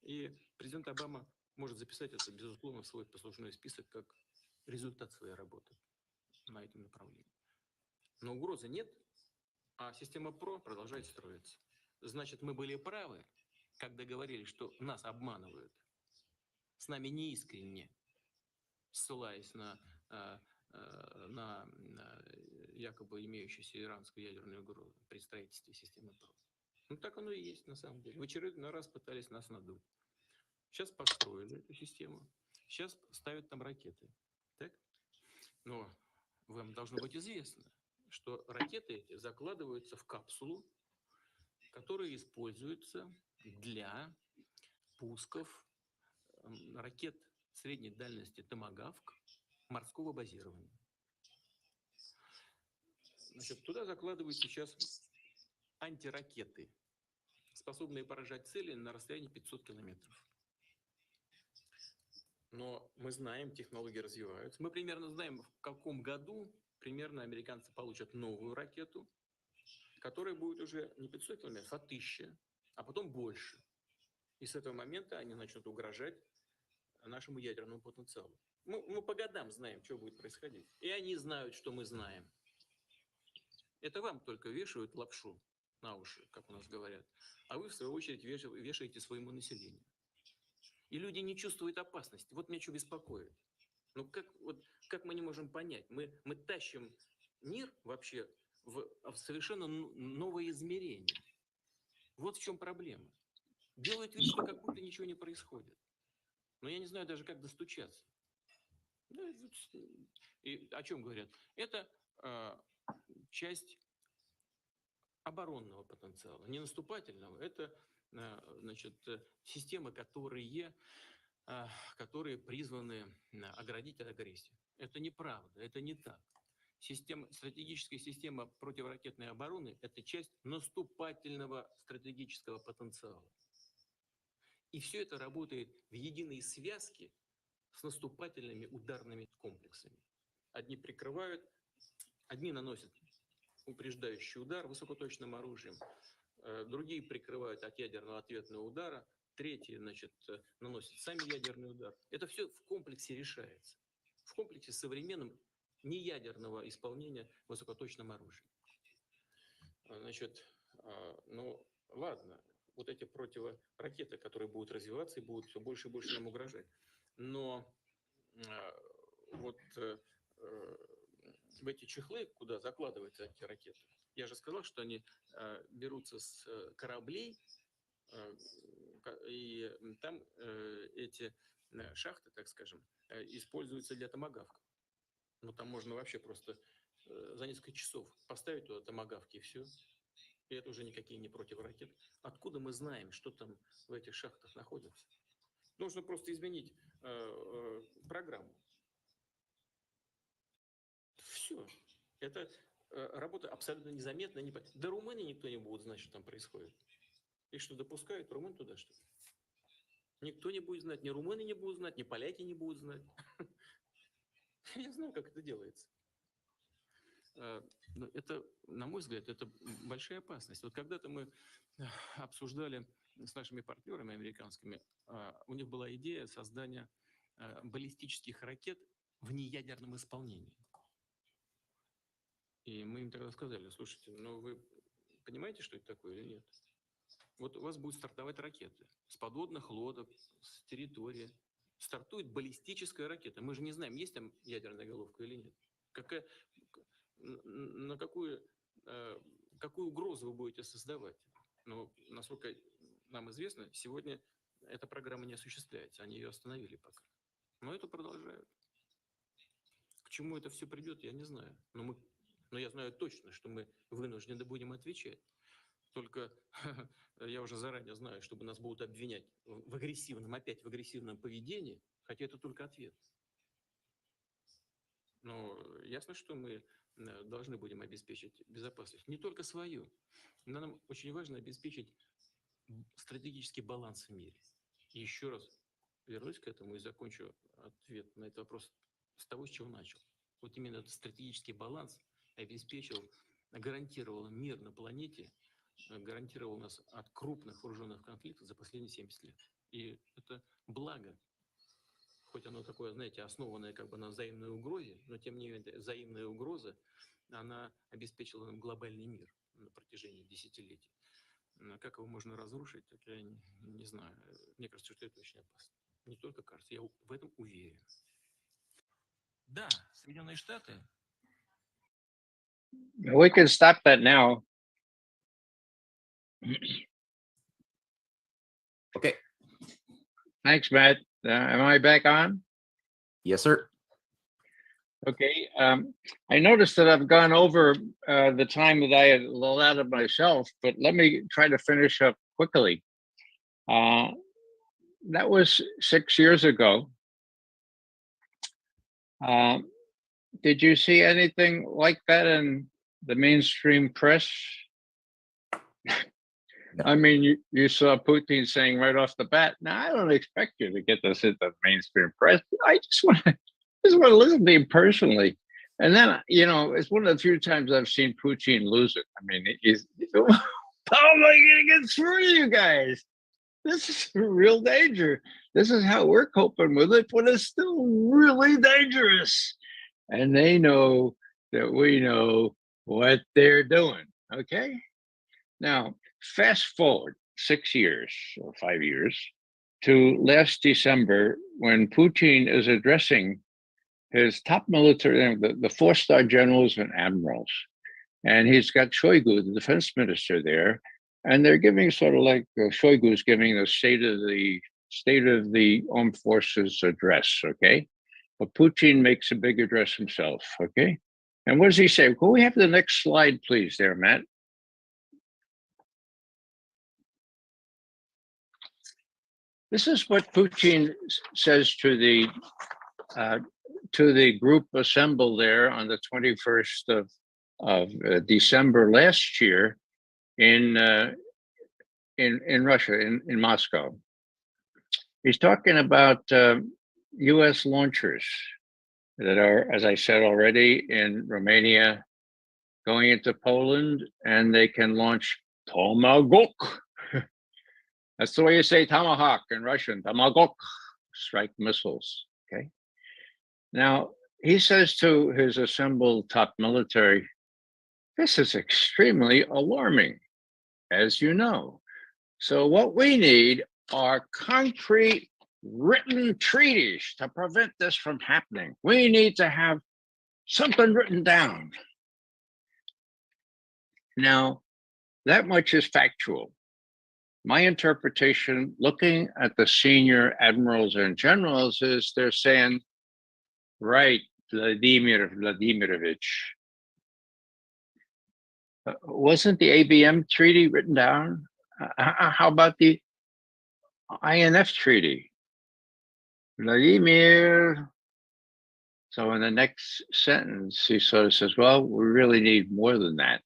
И президент Обама может записать это, безусловно, в свой послужной список как результат своей работы на этом направлении. Но угрозы нет, а система ПРО продолжает строиться. Значит, мы были правы, когда говорили, что нас обманывают. С нами неискренне, ссылаясь на якобы имеющуюся иранскую ядерную угрозу при строительстве системы ПРО. Ну, так оно и есть на самом деле. В очередной раз пытались нас надуть. Сейчас построили эту систему, сейчас ставят там ракеты. Так? Но вам должно быть известно, что ракеты эти закладываются в капсулу, которая используется для пусков ракет средней дальности «Томагавк» морского базирования. Значит, туда закладывают сейчас антиракеты, способные поражать цели на расстоянии 500 километров. Но мы знаем, технологии развиваются. Мы примерно знаем, в каком году примерно американцы получат новую ракету, которая будет уже не 500 километров, а 1000, а потом больше. И с этого момента они начнут угрожать нашему ядерному потенциалу. Мы по годам знаем, что будет происходить. И они знают, что мы знаем. Это вам только вешают лапшу на уши, как у нас говорят. А вы, в свою очередь, вешаете своему населению. И люди не чувствуют опасности. Вот меня что беспокоит. Ну как мы не можем понять? Мы тащим мир вообще в совершенно новое измерение. Вот в чем проблема. Делают вид, что как будто ничего не происходит. Но я не знаю даже, как достучаться. И о чем говорят? Это часть оборонного потенциала, не наступательного. Это значит, системы, которые призваны оградить от агрессии. Это неправда, это не так. Стратегическая система противоракетной обороны – это часть наступательного стратегического потенциала. И все это работает в единой связке с наступательными ударными комплексами. Одни прикрывают, одни наносят упреждающий удар высокоточным оружием, другие прикрывают от ядерного ответного удара, третьи, значит, наносят сами ядерный удар. Это все в комплексе решается. В комплексе современным неядерного исполнения высокоточным оружием. Значит, ну ладно, вот эти противоракеты, которые будут развиваться и будут все больше и больше нам угрожать. Но вот в эти чехлы, куда закладываются эти ракеты, я же сказал, что они берутся с кораблей, и там эти шахты, так скажем, используются для томагавков. Ну, там можно вообще просто за несколько часов поставить туда томагавки и все. И это уже никакие не противоракеты. Откуда мы знаем, что там в этих шахтах находится? Нужно просто изменить программу. Все. Это работа абсолютно незаметно. До румыны никто не будет знать, что там происходит. И что, допускают румын туда, что ли? Никто не будет знать. Ни румыны не будут знать, ни поляки не будут знать. Я знаю, как это делается. Но это, на мой взгляд, это большая опасность. Вот когда-то мы обсуждали с нашими партнерами американскими, у них была идея создания баллистических ракет в неядерном исполнении. И мы им тогда сказали: слушайте, ну вы понимаете, что это такое или нет? Вот у вас будут стартовать ракеты с подводных лодок, с территории. Стартует баллистическая ракета. Мы же не знаем, есть там ядерная головка или нет. Какая, на какую угрозу вы будете создавать? Но, насколько нам известно, сегодня эта программа не осуществляется. Они ее остановили пока. Но это продолжают. К чему это все придет, я не знаю. Но я знаю точно, что мы вынуждены будем отвечать. Только я уже заранее знаю, чтобы нас будут обвинять в агрессивном поведении, хотя это только ответ. Но ясно, что мы должны будем обеспечить безопасность. Не только свою. Но нам очень важно обеспечить стратегический баланс в мире. И еще раз вернусь к этому и закончу ответ на этот вопрос с того, с чего начал. Вот именно этот стратегический баланс гарантировал мир на планете, гарантировал нас от крупных вооруженных конфликтов за последние 70 лет. И это благо, хоть оно такое, знаете, основанное как бы на взаимной угрозе, но тем не менее взаимная угроза, она обеспечила нам глобальный мир на протяжении десятилетий. Как его можно разрушить, так я не знаю. Мне кажется, что это очень опасно. Не только кажется, я в этом уверен. Да, Соединенные Штаты. We can stop that now. Okay. Thanks, Matt. Am I back on? Yes, sir. Okay. I noticed that I've gone over the time that I had allotted myself, but let me try to finish up quickly. That was 6 years ago. Did you see anything like that in the mainstream press? No. I mean, you saw Putin saying right off the bat, "Now I don't expect you to get this into the mainstream press. I just want to listen to you personally." And then, it's one of the few times I've seen Putin lose it. I mean, he's how am I going to get through to you guys? This is real danger. This is how we're coping with it, but it's still really dangerous. And they know that we know what they're doing. Okay. Now, fast forward 6 years or 5 years to last December when Putin is addressing his top military, the 4-star generals and admirals. And he's got Shoigu, the defense minister, there. And they're giving sort of like Shoigu's giving the state of the armed forces address. Okay. But Putin makes a big address himself. Okay. And what does he say? Can we have the next slide, please, there, Matt? This is what Putin says to the group assembled there on the 21st of December last year in Russia, in Moscow. He's talking about U.S. launchers that are, as I said already, in Romania, going into Poland, and they can launch Tomahawk. That's the way you say tomahawk in Russian, Tomahawk, strike missiles. Okay. Now, he says to his assembled top military, this is extremely alarming, as you know. So what we need are concrete written treaties to prevent this from happening. We need to have something written down. Now, that much is factual. My interpretation, looking at the senior admirals and generals, is they're saying, right, Vladimir Vladimirovich, wasn't the ABM treaty written down? How about the INF treaty? Vladimir. So in the next sentence, he sort of says, well, we really need more than that.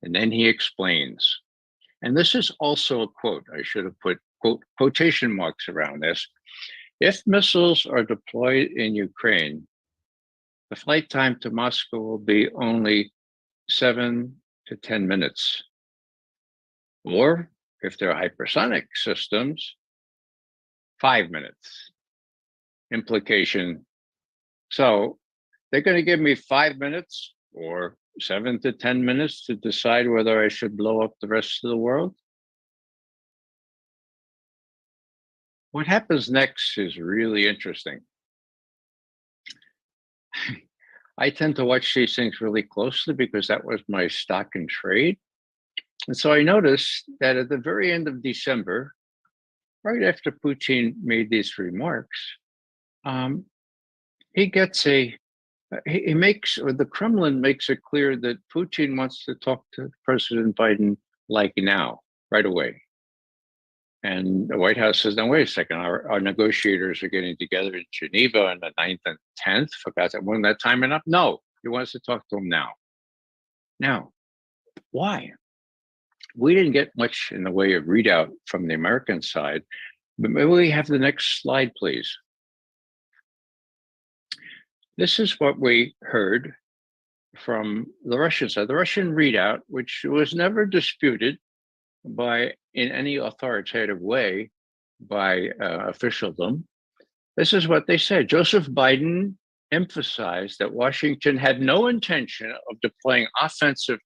And then he explains. And this is also a quote. I should have put quotation marks around this. If missiles are deployed in Ukraine, the flight time to Moscow will be only 7 to 10 minutes. Or if they're hypersonic systems, 5 minutes. Implication. So they're going to give me 5 minutes or 7 to 10 minutes to decide whether I should blow up the rest of the world? What happens next is really interesting. I tend to watch these things really closely because that was my stock and trade. And so I noticed that at the very end of December, right after Putin made these remarks, he makes, or the Kremlin makes it clear that Putin wants to talk to President Biden like now, right away. And the White House says, no, wait a second, our negotiators are getting together in Geneva on the 9th and 10th. For God's sake, wasn't that time enough? No, he wants to talk to him now. Now, why? We didn't get much in the way of readout from the American side, but maybe we have the next slide, please. This is what we heard from the Russian side. The Russian readout, which was never disputed in any authoritative way by officialdom. This is what they said. Joseph Biden emphasized that Washington had no intention of deploying offensive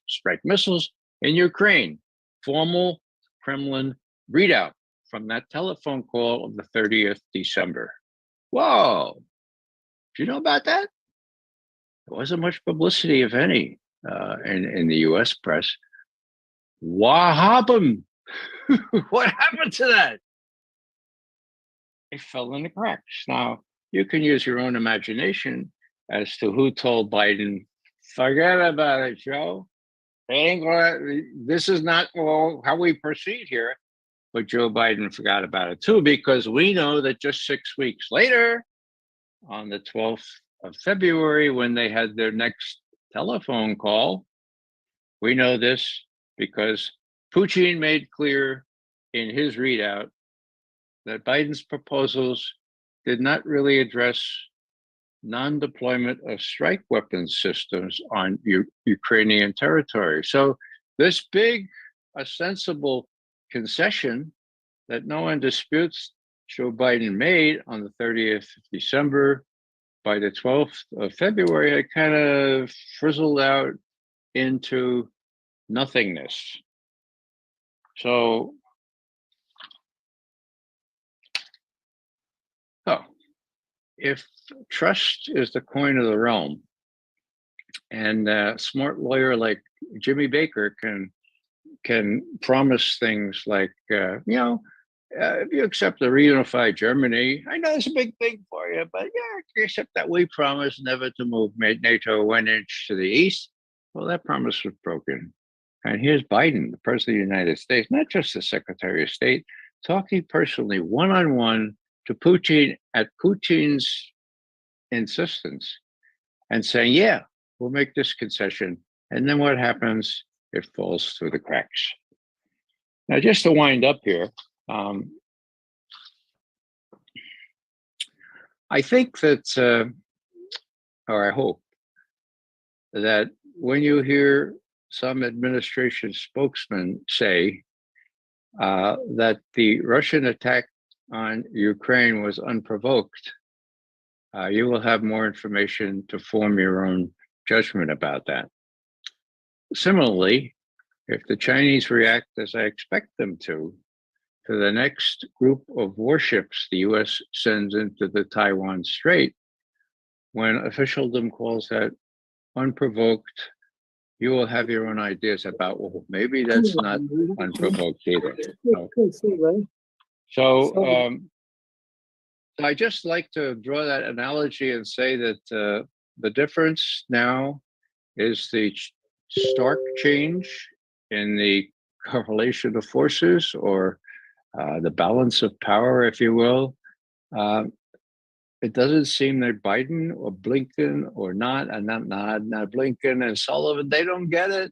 strike missiles in Ukraine. Formal Kremlin readout from that telephone call of the 30th December. Whoa, do you know about that? There wasn't much publicity, if any, in the US press. What happened? What happened to that? It fell in the cracks. Now, you can use your own imagination as to who told Biden, forget about it, Joe. This is not how we proceed here. But Joe Biden forgot about it too, because we know that just 6 weeks later, on the 12th of February, when they had their next telephone call, we know this because Putin made clear in his readout that Biden's proposals did not really address non-deployment of strike weapon systems on Ukrainian territory. So this big, ostensible concession that no one disputes Joe Biden made on the 30th of December, by the 12th of February, had kind of frizzled out into nothingness. So, if trust is the coin of the realm, and a smart lawyer like Jimmy Baker can promise things like, if you accept the reunified Germany, I know it's a big thing for you, but yeah, except that we promise never to move NATO 1 inch to the east. Well, that promise was broken. And here's Biden, the President of the United States, not just the Secretary of State, talking personally, one-on-one to Putin at Putin's insistence and saying, yeah, we'll make this concession. And then what happens? It falls through the cracks. Now, just to wind up here, I think that, or I hope, that when you hear some administration spokesman say that the Russian attack on Ukraine was unprovoked, you will have more information to form your own judgment about that. Similarly, if the Chinese react as I expect them to the next group of warships the US sends into the Taiwan Strait, when officialdom calls that unprovoked, you will have your own ideas about, well, maybe that's not unprovoked either. So I just like to draw that analogy and say that the difference now is the stark change in the correlation of forces, or the balance of power, if you will. It doesn't seem that Biden or Blinken or not Blinken and Sullivan, they don't get it.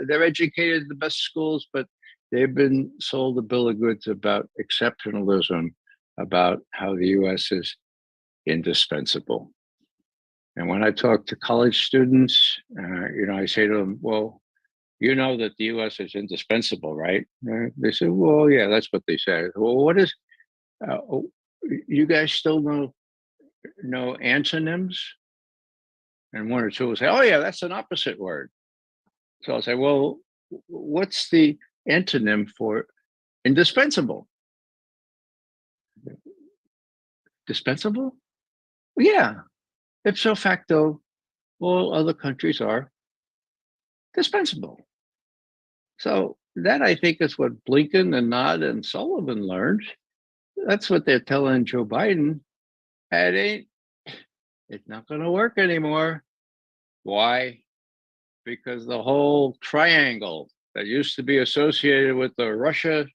They're educated in the best schools, but they've been sold a bill of goods about exceptionalism, about how the US is indispensable. And when I talk to college students, I say to them, well, you know that the US is indispensable, right? They say, well, yeah, that's what they say. Well, what is, you guys still know antonyms? And one or two will say, oh yeah, that's an opposite word. So I'll say, well, what's the antonym for indispensable? Dispensable? Yeah. Ipso facto, all other countries are dispensable. So that, I think, is what Blinken and Nod and Sullivan learned. That's what they're telling Joe Biden. It's not going to work anymore. Why? Because the whole triangle that used to be associated with the Russia,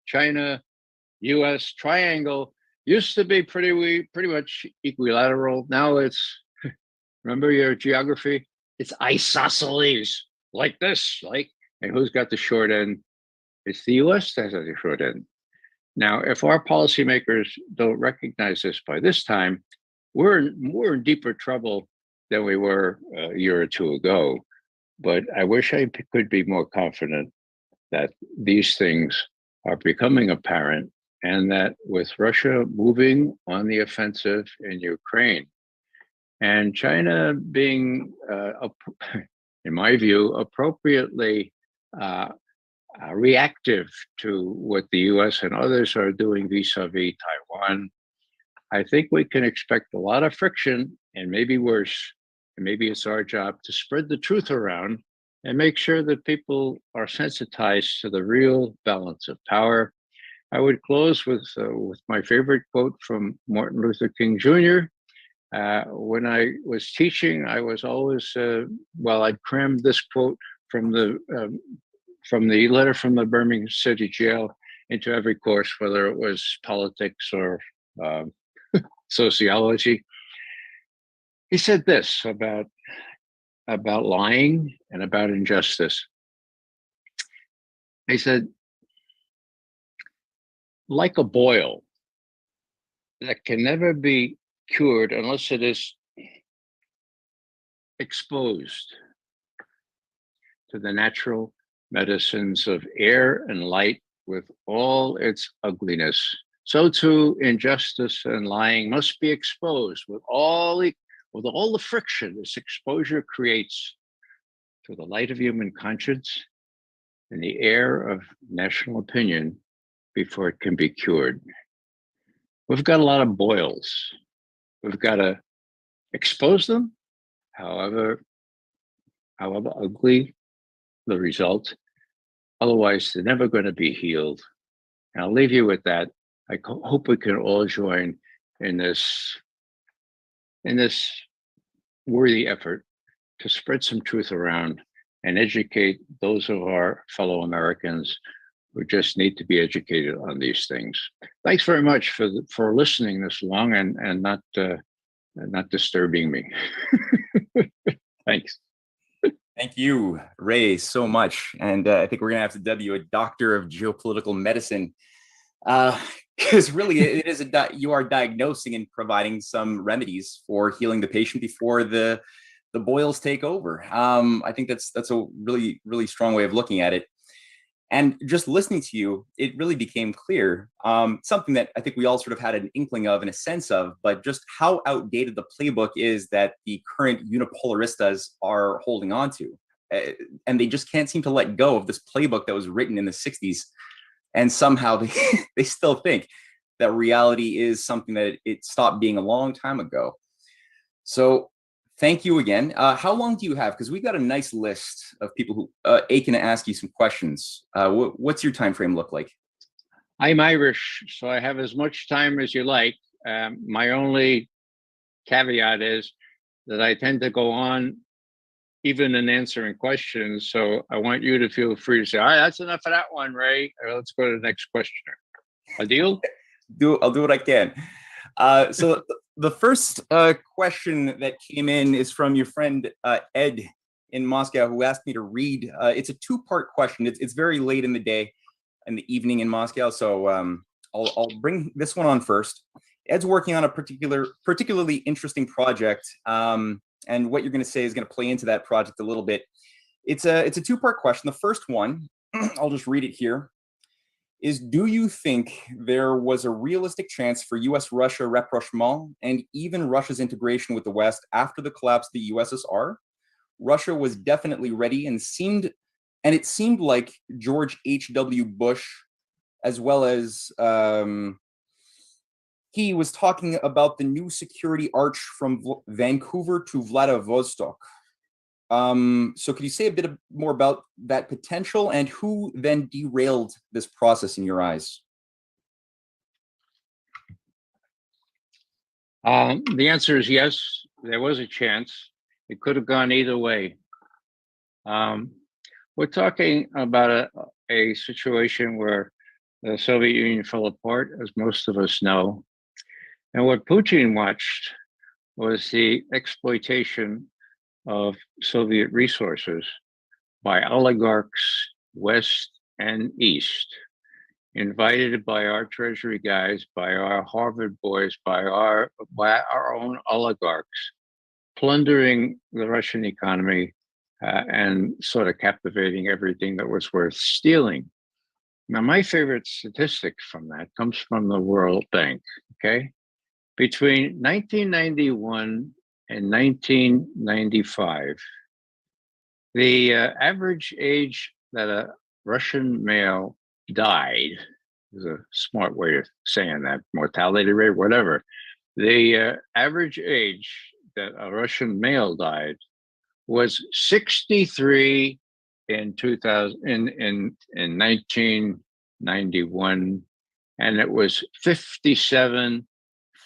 China, US triangle used to be pretty much equilateral. Now it's, remember your geography? It's isosceles, like this, and who's got the short end? It's the US that has the short end. Now, if our policymakers don't recognize this by this time, we're in deeper trouble than we were a year or two ago. But I wish I could be more confident that these things are becoming apparent, and that with Russia moving on the offensive in Ukraine and China being, in my view, appropriately reactive to what the US and others are doing vis-a-vis Taiwan, I think we can expect a lot of friction, and maybe worse. And maybe it's our job to spread the truth around and make sure that people are sensitized to the real balance of power. I would close with my favorite quote from Martin Luther King Jr. When I was teaching, I was always, I'd crammed this quote from the letter from the Birmingham City Jail into every course, whether it was politics or sociology. He said this about lying and about injustice. He said, like a boil that can never be cured unless it is exposed to the natural medicines of air and light with all its ugliness, so too injustice and lying must be exposed with all the friction this exposure creates to the light of human conscience and the air of national opinion before it can be cured. We've got a lot of boils. We've got to expose them, however ugly the result. Otherwise, they're never going to be healed. And I'll leave you with that. I hope we can all join in this worthy effort to spread some truth around and educate those of our fellow Americans who just need to be educated on these things. Thanks very much for listening this long and not disturbing me. Thanks. Thank you, Ray, so much. And I think we're going to have to dub you a doctor of geopolitical medicine, because really it is you are diagnosing and providing some remedies for healing the patient before the boils take over. I think that's a really, really strong way of looking at it. And just listening to you, it really became clear, something that I think we all sort of had an inkling of and a sense of, but just how outdated the playbook is that the current unipolaristas are holding on to. And they just can't seem to let go of this playbook that was written in the 60s. And somehow they still think that reality is something that it stopped being a long time ago. So thank you again. How long do you have? Because we got a nice list of people who aching to ask you some questions. What's your time frame look like? I'm Irish, so I have as much time as you like. My only caveat is that I tend to go on even in answering questions. So I want you to feel free to say, all right, that's enough of that one, Ray. Let's go to the next questioner. A deal? I'll do what I can. So the first question that came in is from your friend Ed in Moscow, who asked me to read. It's a two-part question. It's very late in the day, in the evening in Moscow, so I'll bring this one on first. Ed's working on a particularly interesting project, and what you're going to say is going to play into that project a little bit. It's a two-part question. The first one, I'll just read it here. is, do you think there was a realistic chance for US-Russia rapprochement and even Russia's integration with the West after the collapse of the USSR? Russia was definitely ready and it seemed like George H.W. Bush, as well as he was talking about the new security arch from Vancouver to Vladivostok. So could you say a bit more about that potential and who then derailed this process in your eyes? The answer is yes, there was a chance. It could have gone either way. We're talking about a situation where the Soviet Union fell apart, as most of us know. And what Putin watched was the exploitation of Soviet resources by oligarchs, West and East, invited by our Treasury guys, by our Harvard boys, by our own oligarchs, plundering the Russian economy and sort of captivating everything that was worth stealing. Now, my favorite statistic from that comes from the World Bank, okay? Between 1991 and 1995, the average age that a Russian male died, is a smart way of saying that, mortality rate, whatever. The average age that a Russian male died was 63 in 1991, and it was 57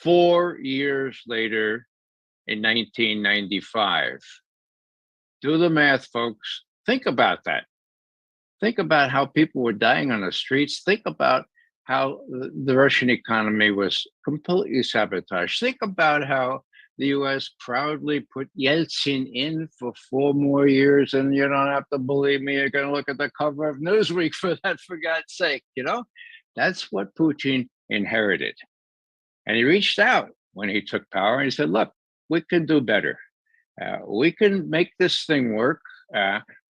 4 years later in 1995. Do the math, folks. Think about that. Think about how people were dying on the streets. Think about how the Russian economy was completely sabotaged. Think about how the US proudly put Yeltsin in for 4 more years. And you don't have to believe me, you're going to look at the cover of Newsweek for that, for God's sake, you know? That's what Putin inherited. And he reached out when he took power and he said, look, we can do better. We can make this thing work.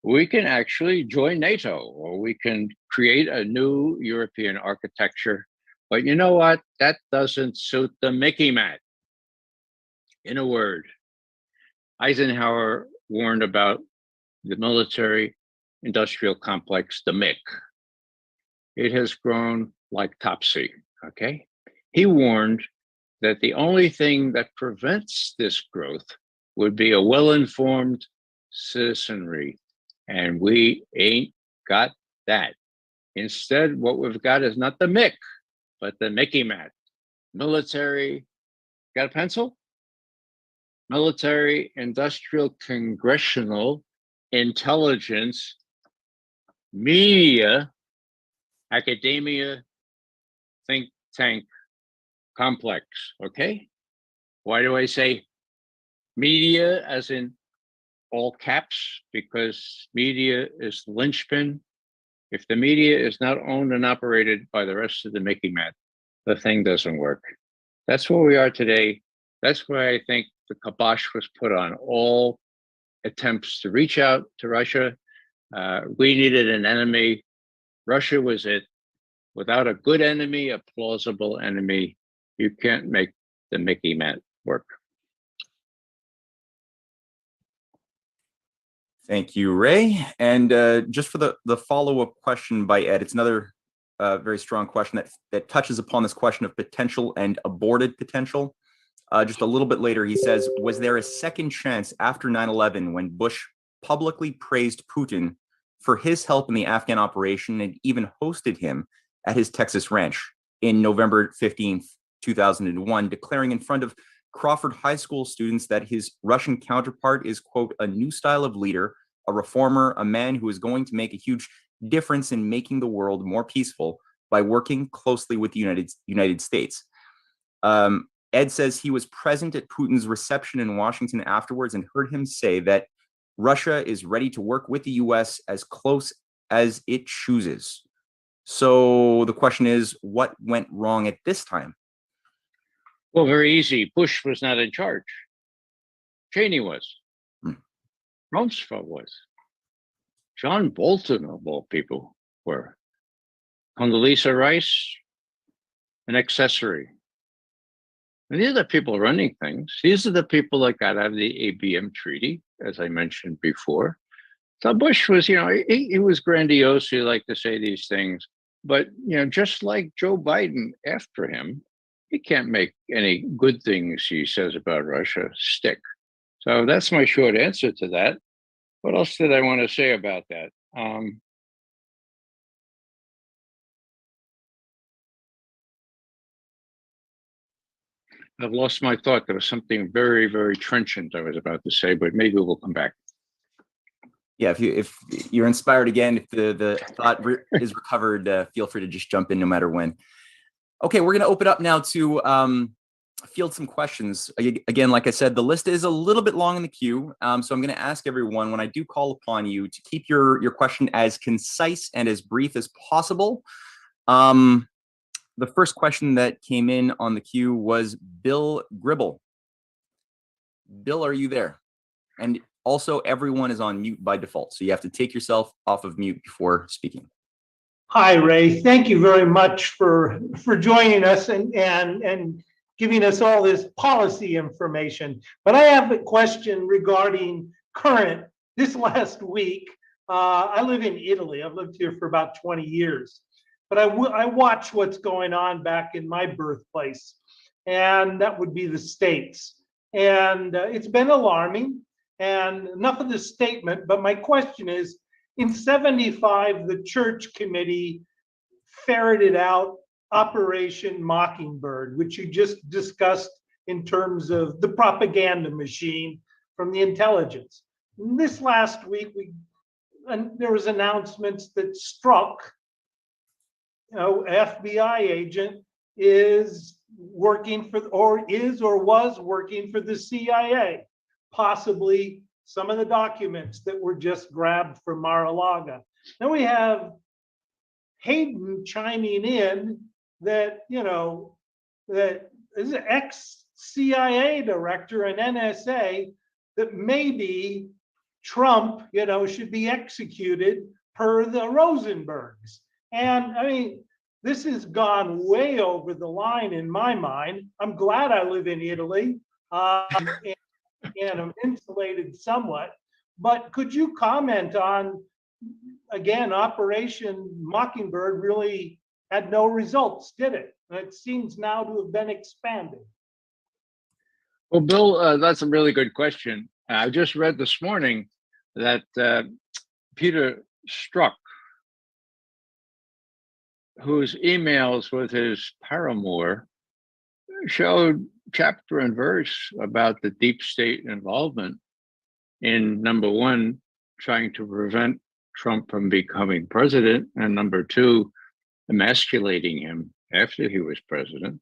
We can actually join NATO, or we can create a new European architecture. But you know what? That doesn't suit the Mickey Mouse. In a word, Eisenhower warned about the military industrial complex, the MIC. It has grown like Topsy, okay? He warned that the only thing that prevents this growth would be a well-informed citizenry, and we ain't got that. Instead, what we've got is not the MIC, but the Mickey Mouse. Military, got a pencil? Military, industrial, congressional, intelligence, media, academia, think tank complex, okay? Why do I say media as in all caps? Because media is the linchpin. If the media is not owned and operated by the rest of the Mickey Mouse, the thing doesn't work. That's where we are today. That's why I think the kibosh was put on all attempts to reach out to Russia. We needed an enemy. Russia was it. Without a good enemy, a plausible enemy, you can't make the Mickey Mouse work. Thank you, Ray. And just for the follow-up question by Ed, it's another very strong question that touches upon this question of potential and aborted potential. Just a little bit later, he says, was there a second chance after 9/11 when Bush publicly praised Putin for his help in the Afghan operation and even hosted him at his Texas ranch in November 15th, 2001, declaring in front of Crawford High School students that his Russian counterpart is, quote, a new style of leader, a reformer, a man who is going to make a huge difference in making the world more peaceful by working closely with the United States. Ed says he was present at Putin's reception in Washington afterwards and heard him say that Russia is ready to work with the US as close as it chooses. So the question is, what went wrong at this time? Well, very easy. Bush was not in charge. Cheney was. Rumsfeld was. John Bolton, of all people, were. Condoleezza Rice, an accessory. And these are the people running things. These are the people that got out of the ABM treaty, as I mentioned before. So Bush was, he was grandiose. He liked to say these things. But, just like Joe Biden after him, he can't make any good things he says about Russia stick. So that's my short answer to that. What else did I want to say about that? I've lost my thought. There was something very, very trenchant I was about to say, but maybe we'll come back. Yeah, if you're inspired again, if the thought is recovered, feel free to just jump in no matter when. Okay, we're going to open up now to field some questions. Again, like I said, the list is a little bit long in the queue, so I'm going to ask everyone, when I do call upon you, to keep your question as concise and as brief as possible. The first question that came in on the queue was Bill Gribble. Bill, are you there? And also, everyone is on mute by default, so you have to take yourself off of mute before speaking. Hi, Ray. Thank you very much for joining us and giving us all this policy information. But I have a question regarding this last week. I live in Italy. I've lived here for about 20 years. But I watch what's going on back in my birthplace, and that would be the States. And it's been alarming. And enough of this statement, but my question is, in 75, the church committee ferreted out Operation Mockingbird, which you just discussed in terms of the propaganda machine from the intelligence. And this last week, there was announcements that Strzok, FBI agent, is working for, or was working for the CIA. Possibly some of the documents that were just grabbed from Mar-a-Lago. Then we have Hayden chiming in that, that is an ex-CIA director and NSA, that maybe Trump, should be executed per the Rosenbergs. And I mean, this has gone way over the line in my mind. I'm glad I live in Italy. And I'm insulated somewhat, but could you comment on, again, Operation Mockingbird really had no results, did it? It seems now to have been expanded. Well, Bill, that's a really good question. I just read this morning that Peter Strzok, whose emails with his paramour showed chapter and verse about the deep state involvement in, number one, trying to prevent Trump from becoming president, and number two, emasculating him after he was president,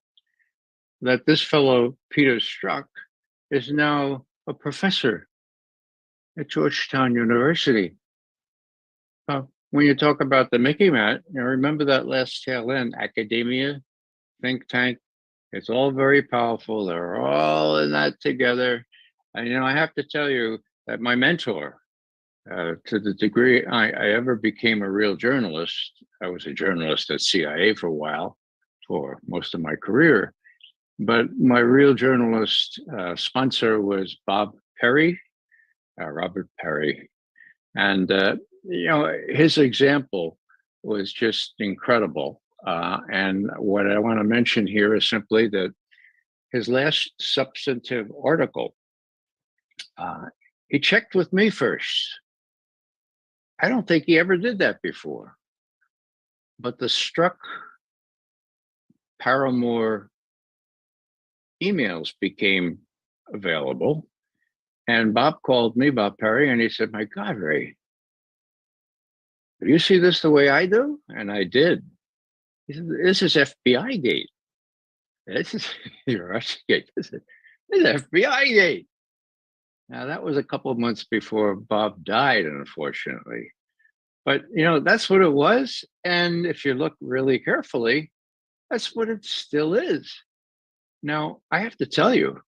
that this fellow, Peter Strzok, is now a professor at Georgetown University. When you talk about the Mickey Mouse, remember that last tail end, academia, think tank, it's all very powerful. They're all in that together. And, I have to tell you that my mentor, to the degree I ever became a real journalist, I was a journalist at CIA for a while, for most of my career. But my real journalist sponsor was Bob Perry, Robert Perry. And, his example was just incredible. And what I want to mention here is simply that his last substantive article, he checked with me first. I don't think he ever did that before. But the Strzok paramour emails became available. And Bob called me, Bob Perry, and he said, "My God, Ray, do you see this the way I do?" And I did. He said, "This is FBI gate. This is Russia gate. This is FBI gate." Now, that was a couple of months before Bob died, unfortunately. But, that's what it was. And if you look really carefully, that's what it still is. Now, I have to tell you,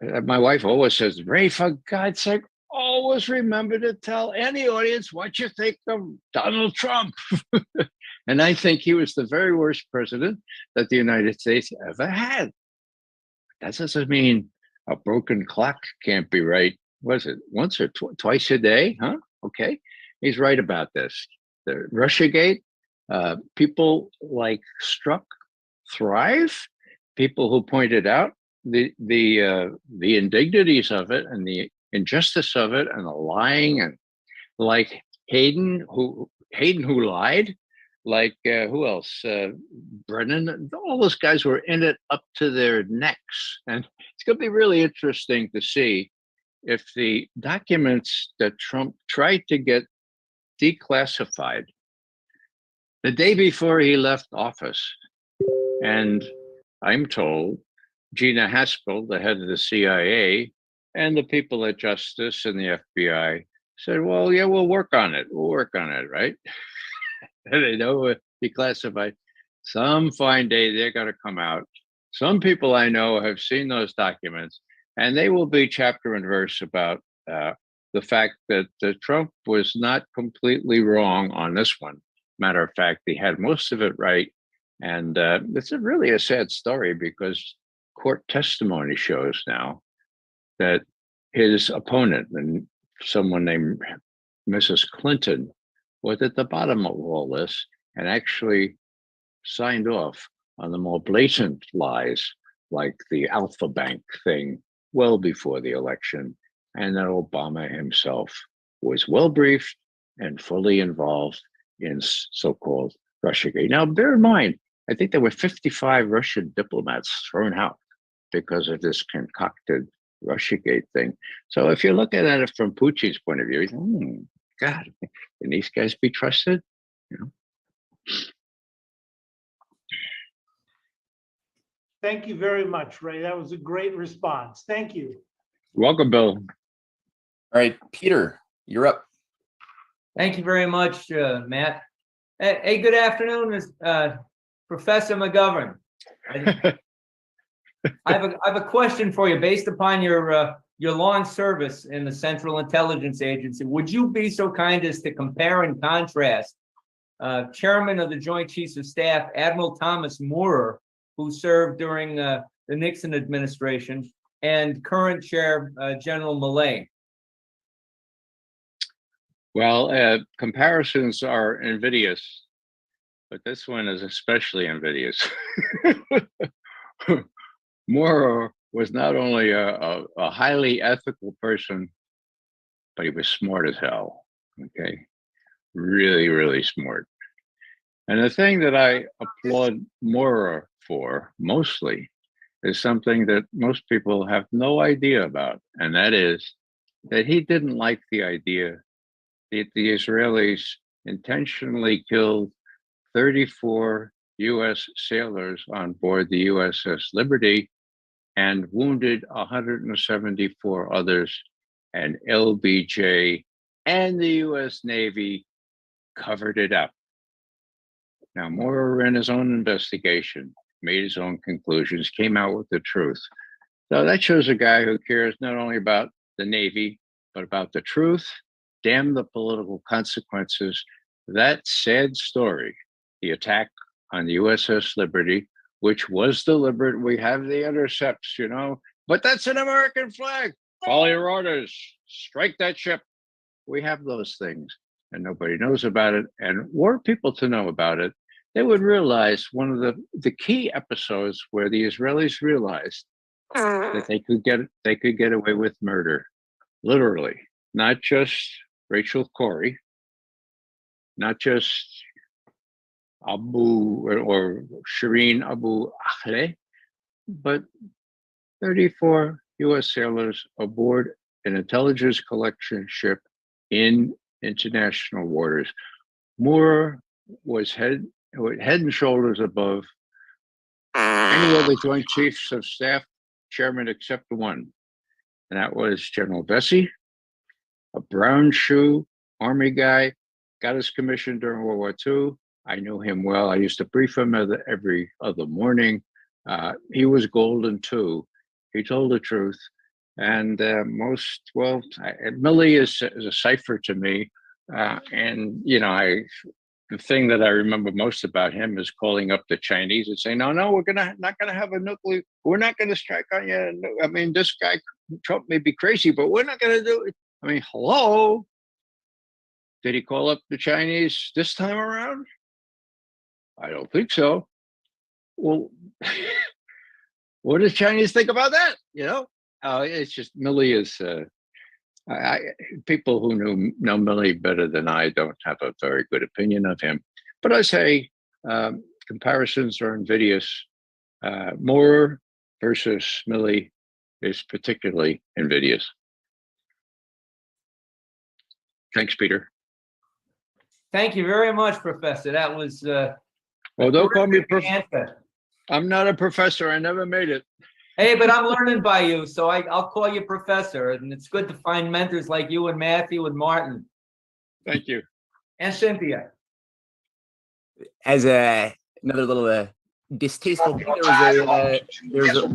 my wife always says, "Ray, for God's sake, always always remember to tell any audience what you think of Donald Trump. And I think he was the very worst president that the United States ever had. That doesn't mean a broken clock can't be right. Was it once or twice a day? Huh? Okay. He's right about this. The Russiagate, people like Strzok thrive. People who pointed out the indignities of it and the injustice of it and the lying, and like Hayden who lied, like who else? Brennan. All those guys were in it up to their necks, and it's going to be really interesting to see if the documents that Trump tried to get declassified the day before he left office. And I'm told Gina Haspel, the head of the CIA, and the people at Justice and the FBI said, well, yeah, we'll work on it. We'll work on it, right? And they know declassified. Some fine day, they're going to come out. Some people I know have seen those documents, and they will be chapter and verse about the fact that Trump was not completely wrong on this one. Matter of fact, he had most of it right. And it's really a sad story, because court testimony shows now that his opponent, and someone named Mrs. Clinton, was at the bottom of all this and actually signed off on the more blatant lies, like the Alpha Bank thing, well before the election, and that Obama himself was well briefed and fully involved in so-called Russiagate. Now, bear in mind, I think there were 55 Russian diplomats thrown out because of this concocted Russiagate thing. So if you're looking at it from Putin's point of view, he's, God, can these guys be trusted? You know? Thank you very much, Ray. That was a great response. Thank you. Welcome, Bill. All right, Peter, you're up. Thank you very much, Matt. Hey, good afternoon, Professor McGovern. I have a question for you based upon your long service in the Central Intelligence Agency. Would you be so kind as to compare and contrast Chairman of the Joint Chiefs of Staff, Admiral Thomas Moorer, who served during the Nixon administration, and current Chair General Millay? Well, comparisons are invidious, but this one is especially invidious. Moorer was not only a highly ethical person, but he was smart as hell. Okay, really, really smart. And the thing that I applaud Moorer for mostly is something that most people have no idea about, and that is that he didn't like the idea that the Israelis intentionally killed 34 U.S. sailors on board the USS Liberty and wounded 174 others, and LBJ and the U.S. Navy covered it up. Now, Moorer, in his own investigation, made his own conclusions, came out with the truth. So that shows a guy who cares not only about the Navy, but about the truth. Damn the political consequences. That sad story, the attack on the USS Liberty, which was deliberate. We have the intercepts, you know, but that's an American flag. Follow your orders. Strike that ship. We have those things, and nobody knows about it. And were people to know about it, they would realize one of the key episodes where the Israelis realized that they could get away with murder, literally, not just Rachel Corrie, not just Abu or Shireen Abu Akleh, but 34 U.S. sailors aboard an intelligence collection ship in international waters. Moorer was head and shoulders above any other Joint Chiefs of Staff chairman except one, and that was General Vesey, a brown shoe Army guy, got his commission during World War II. I knew him well. I used to brief him every other morning. He was golden too. He told the truth. And Millie is a cipher to me. And, you know, the thing that I remember most about him is calling up the Chinese and saying, no, we're not gonna have a nuclear, we're not gonna strike on you. I mean, this guy, Trump may be crazy, but we're not gonna do it. I mean, hello? Did he call up the Chinese this time around? I don't think so. Well, what does Chinese think about that? You know, it's just Millie is. People who know Millie better than I don't have a very good opinion of him. But I say comparisons are invidious. Moore versus Millie is particularly invidious. Thanks, Peter. Thank you very much, Professor. That was Well, don't call me answer. I'm not a professor. I never made it. Hey, but I'm learning by you, so I'll call you Professor, and it's good to find mentors like you and Matthew and Martin. Thank you. And Cynthia. As another little distasteful thing, there we go.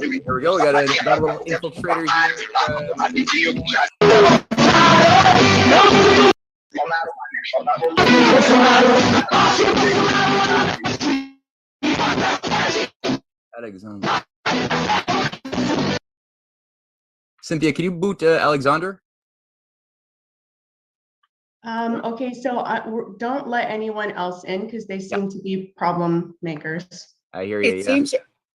We got another little infiltrator here. Alexander. Cynthia, can you boot Alexander? Okay, so don't let anyone else in because they seem to be problem makers. I hear you.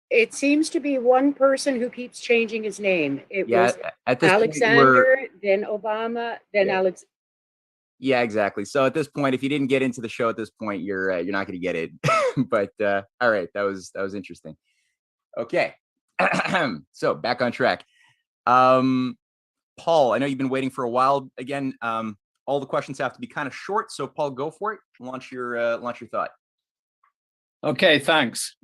It seems to be one person who keeps changing his name. It was at this Alexander, then Obama, then Alex. Yeah, exactly. So at this point, if you didn't get into the show at this point, you're not going to get it. But all right, that was interesting. Okay, so back on track. Paul, I know you've been waiting for a while. Again, all the questions have to be kind of short. So Paul, go for it. Launch your thought. Okay, thanks.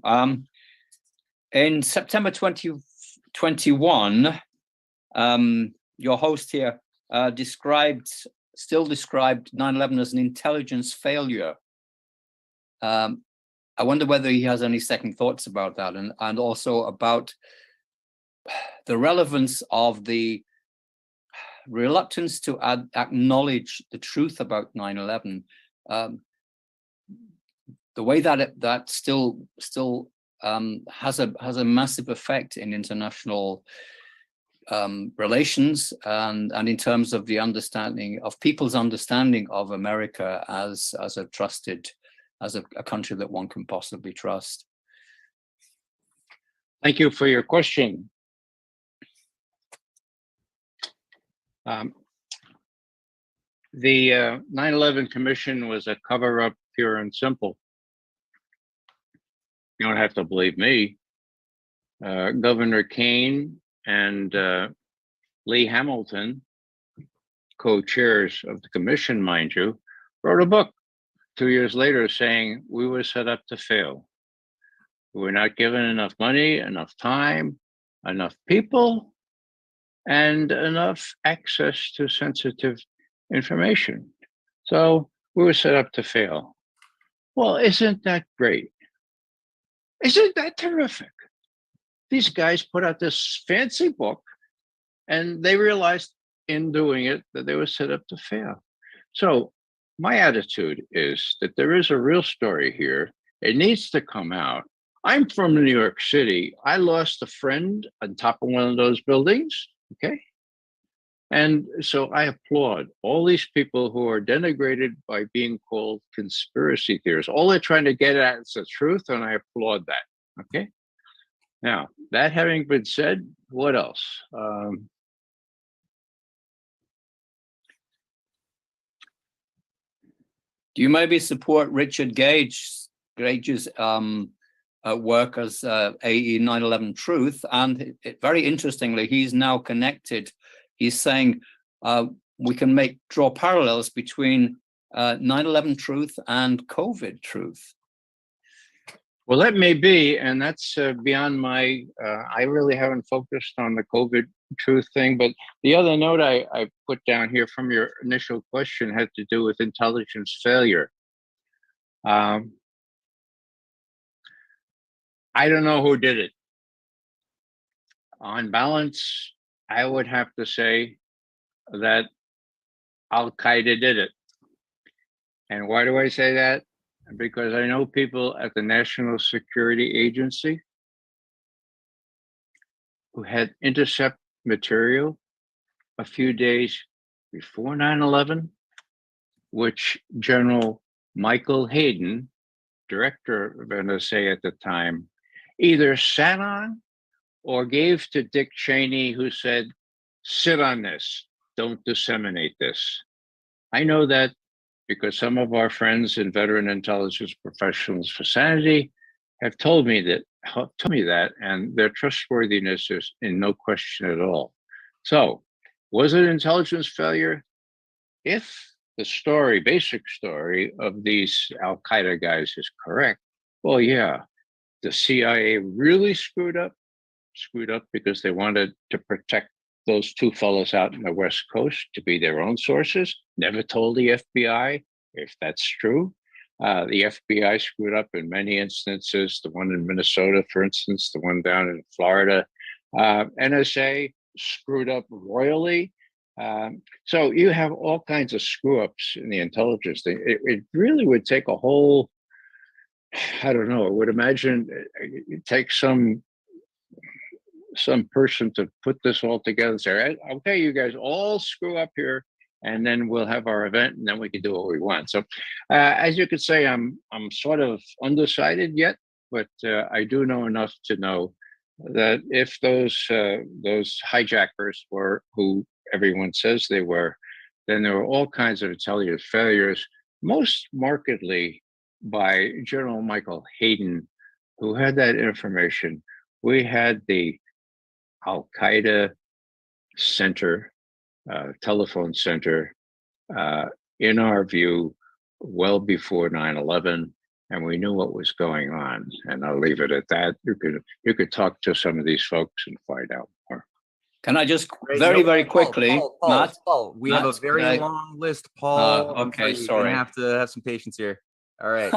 In September 2021, your host here still described 9/11 as an intelligence failure. I wonder whether he has any second thoughts about that, and also about the relevance of the reluctance to acknowledge the truth about 9/11. The way that still has a massive effect in international relations and in terms of the understanding of people's understanding of America as a trusted, as a country that one can possibly trust. Thank you for your question. The 9/11 Commission was a cover-up, pure and simple. You don't have to believe me. Governor Kane and Lee Hamilton, co-chairs of the commission, mind you, wrote a book 2 years later saying we were set up to fail. We were not given enough money, enough time, enough people, and enough access to sensitive information. So we were set up to fail. Well, isn't that great? Isn't that terrific? These guys put out this fancy book and they realized in doing it that they were set up to fail. So my attitude is that there is a real story here. It needs to come out. I'm from New York City. I lost a friend on top of one of those buildings, okay? And so I applaud all these people who are denigrated by being called conspiracy theorists. All they're trying to get at is the truth, and I applaud that, okay? Now, that having been said, what else? Do you maybe support Richard Gage's work as AE 9/11 Truth? And very interestingly, he's now connected. He's saying we can draw parallels between 9/11 Truth and COVID Truth. Well, that may be, and that's beyond my, I really haven't focused on the COVID truth thing, but the other note I put down here from your initial question had to do with intelligence failure. I don't know who did it. on balance, I would have to say that Al-Qaeda did it. And why do I say that? Because I know people at the National Security Agency who had intercept material a few days before 9/11, which General Michael Hayden, director of NSA at the time, either sat on or gave to Dick Cheney, who said, sit on this, don't disseminate this. I know that because some of our friends and veteran intelligence professionals for Sanity have told me that, and their trustworthiness is in no question at all. So, was it intelligence failure? If the story, basic story of these Al-Qaeda guys is correct, well, yeah, the CIA really screwed up because they wanted to protect those two fellows out in the West Coast to be their own sources, never told the FBI if that's true. The FBI screwed up in many instances, the one in Minnesota, for instance, the one down in Florida. NSA screwed up royally. So you have all kinds of screw ups in the intelligence thing. It really would take a whole, I don't know, I would imagine it takes some person to put this all together and say, okay, you guys all screw up here, and then we'll have our event, and then we can do what we want. So, as you could say, I'm sort of undecided yet, but I do know enough to know that if those hijackers were who everyone says they were, then there were all kinds of intelligence failures, most markedly by General Michael Hayden, who had that information. We had the Al-Qaeda center, telephone center, in our view, well before 9/11, and we knew what was going on. And I'll leave it at that. You could talk to some of these folks and find out more. Can I just Great. very Paul, quickly, Paul, Matt? we have a Matt, very can I- long list, Paul. I'm okay, You're sorry. gonna have to have some patience here. All right.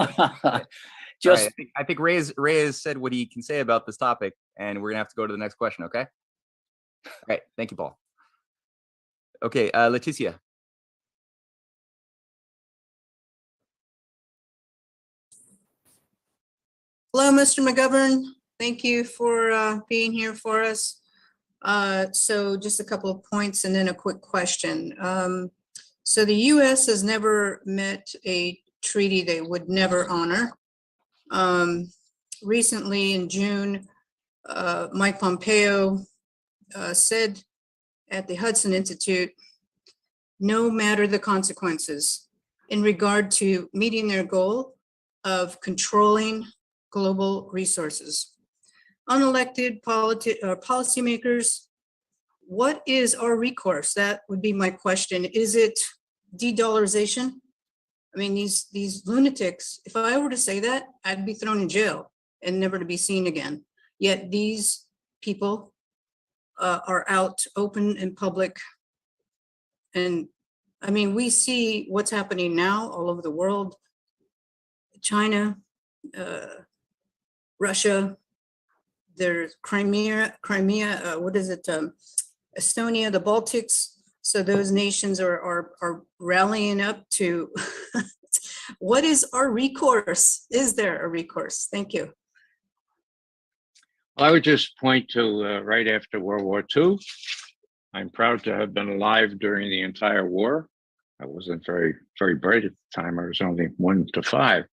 Just All right. I think Ray has said what he can say about this topic, and we're gonna have to go to the next question. Okay. All right. Thank you, Paul. Okay, Leticia. Hello, Mr. McGovern. Thank you for being here for us. So just a couple of points and then a quick question. So the US has never met a treaty they would never honor. Recently in June, Mike Pompeo said at the Hudson Institute, no matter the consequences, in regard to meeting their goal of controlling global resources. Unelected policymakers, what is our recourse? That would be my question. Is it de-dollarization? I mean, these lunatics, if I were to say that, I'd be thrown in jail and never to be seen again. Yet these people are out open in public. And I mean, we see what's happening now all over the world. China, Russia, there's Crimea, what is it? Estonia, the Baltics. So those nations are rallying up to, what is our recourse? Is there a recourse? Thank you. I would just point to right after World War II. I'm proud to have been alive during the entire war. I wasn't very bright at the time. I was only 1 to 5.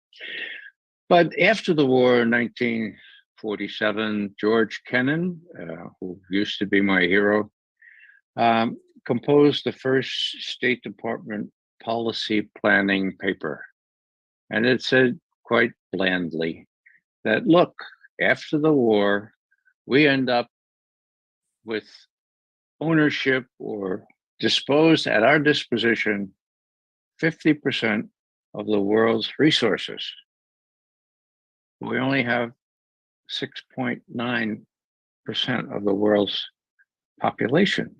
But after the war in 1947, George Kennan, who used to be my hero, composed the first State Department policy planning paper. And it said quite blandly that, look, after the war, we end up with ownership or disposed at our disposition 50% of the world's resources. We only have 6.9% of the world's population.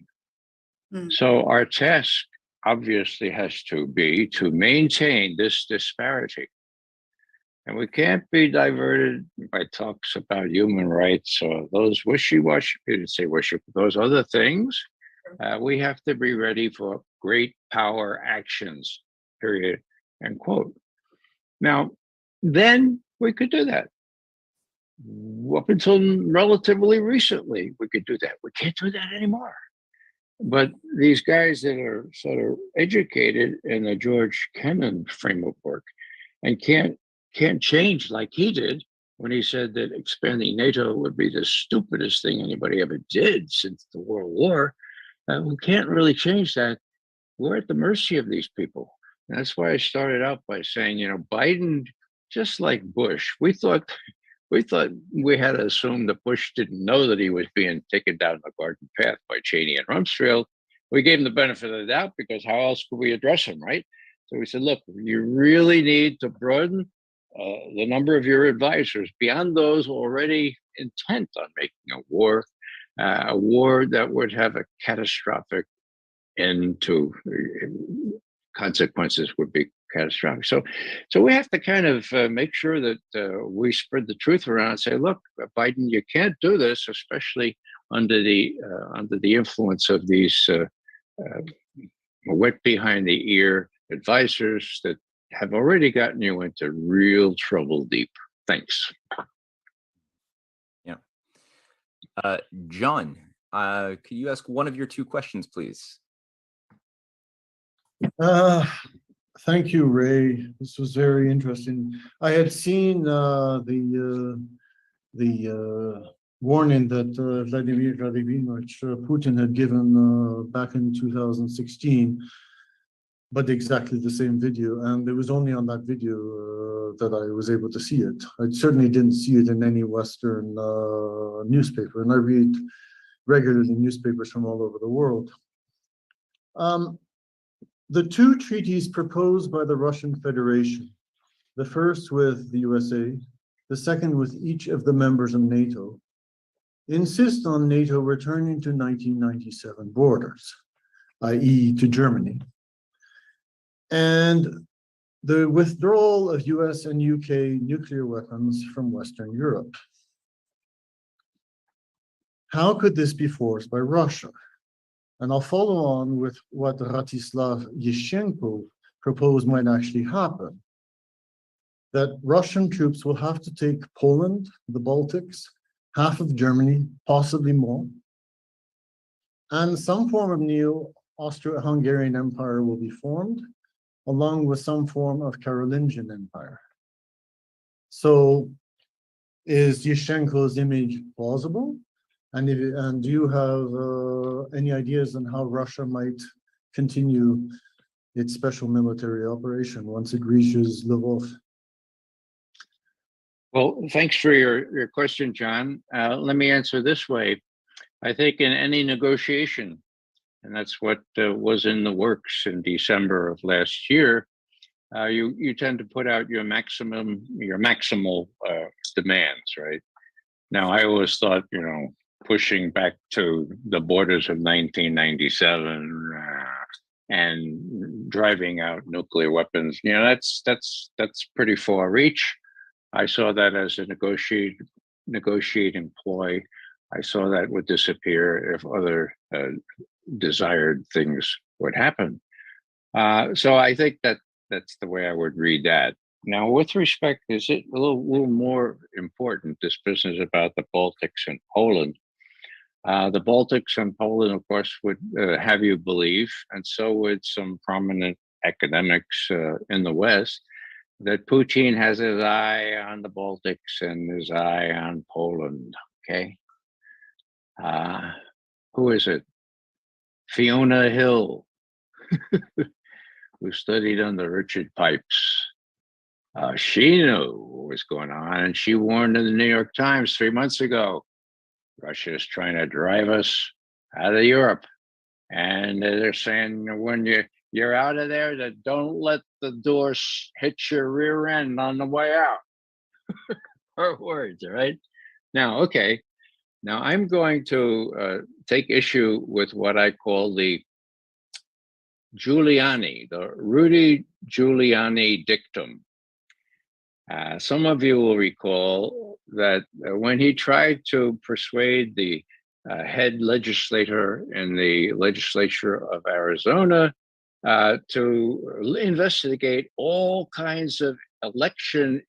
So our task obviously has to be to maintain this disparity. And we can't be diverted by talks about human rights or those wishy-washy, you didn't say wishy, those other things. We have to be ready for great power actions, period, end quote. Now, then we could do that. Up until relatively recently, we could do that. We can't do that anymore. But these guys that are sort of educated in the George Kennan framework and can't change like he did when he said that expanding NATO would be the stupidest thing anybody ever did since the World War. We can't really change that. We're at the mercy of these people. And that's why I started out by saying, Biden, just like Bush, we thought we had to assume that Bush didn't know that he was being taken down the garden path by Cheney and Rumsfeld. We gave him the benefit of the doubt because how else could we address him, right? So we said, look, you really need to broaden the number of your advisors beyond those already intent on making a war that would have a catastrophic end to consequences would be catastrophic. So we have to kind of make sure that we spread the truth around and say, look, Biden, you can't do this, especially under the influence of these wet behind the ear advisors that have already gotten you into real trouble deep. Thanks. Yeah. John, could you ask one of your two questions, please? Thank you, Ray. This was very interesting. I had seen the warning that Vladimir Vladimirovich Putin had given back in 2016, but exactly the same video. And it was only on that video that I was able to see it. I certainly didn't see it in any Western newspaper, and I read regularly newspapers from all over the world. The two treaties proposed by the Russian Federation, the first with the USA, the second with each of the members of NATO, insist on NATO returning to 1997 borders, i.e. to Germany, and the withdrawal of US and UK nuclear weapons from Western Europe. How could this be forced by Russia? And I'll follow on with what Ratislav Yushchenko proposed might actually happen. That Russian troops will have to take Poland, the Baltics, half of Germany, possibly more, and some form of new Austro-Hungarian Empire will be formed, along with some form of Carolingian Empire. So is Yushchenko's image plausible? And do you have any ideas on how Russia might continue its special military operation once it reaches Lvov? Well, thanks for your question, John. Let me answer this way. I think in any negotiation, and that's what was in the works in December of last year, you tend to put out your maximal demands, right? Now, I always thought, pushing back to the borders of 1997 and driving out nuclear weapons, that's pretty far reach. I saw that as a negotiating ploy. I saw that would disappear if other desired things would happen. So I think that's the way I would read that. Now, with respect, is it a little more important, this business about the Baltics and Poland? The Baltics and Poland, of course, would have you believe, and so would some prominent academics in the West, that Putin has his eye on the Baltics and his eye on Poland, okay? Who is it? Fiona Hill, who studied under Richard Pipes. She knew what was going on, and she warned in the New York Times 3 months ago, Russia is trying to drive us out of Europe. And they're saying when you're out of there, that don't let the doors hit your rear end on the way out. Her words, right? Now, okay. Now I'm going to take issue with what I call the Rudy Giuliani dictum. Some of you will recall that when he tried to persuade the head legislator in the legislature of Arizona to investigate all kinds of election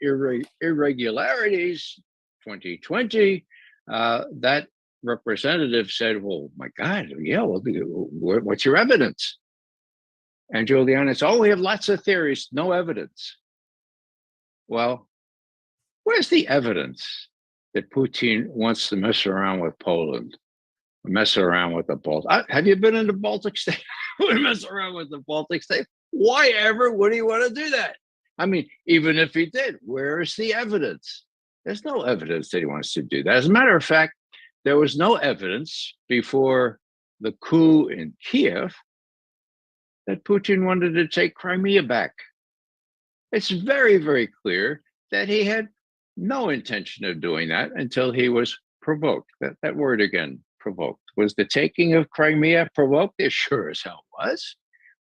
irregularities, 2020, that representative said, well, my God, yeah, well, what's your evidence? And Giuliani said, oh, we have lots of theories, no evidence. Well, where's the evidence that Putin wants to mess around with Poland, mess around with the Baltic? Have you been in the Baltic state? Mess around with the Baltic state? Why ever would he want to do that? I mean, even if he did, where is the evidence? There's no evidence that he wants to do that. As a matter of fact, there was no evidence before the coup in Kiev that Putin wanted to take Crimea back. It's very, very clear that he had no intention of doing that until he was provoked. That word again, provoked. Was the taking of Crimea provoked? It sure as hell was.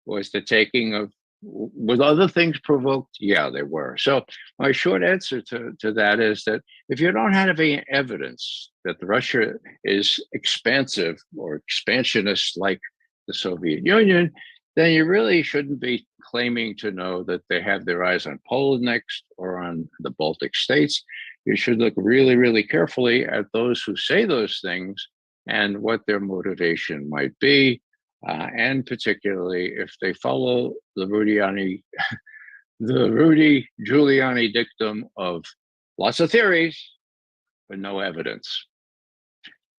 Was the taking of, with other things provoked? Yeah, they were. So my short answer to that is that if you don't have any evidence that Russia is expansive or expansionist like the Soviet Union, then you really shouldn't be claiming to know that they have their eyes on Poland next or on the Baltic states. You should look really, really carefully at those who say those things and what their motivation might be, and particularly if they follow the Rudy Giuliani dictum of lots of theories, but no evidence.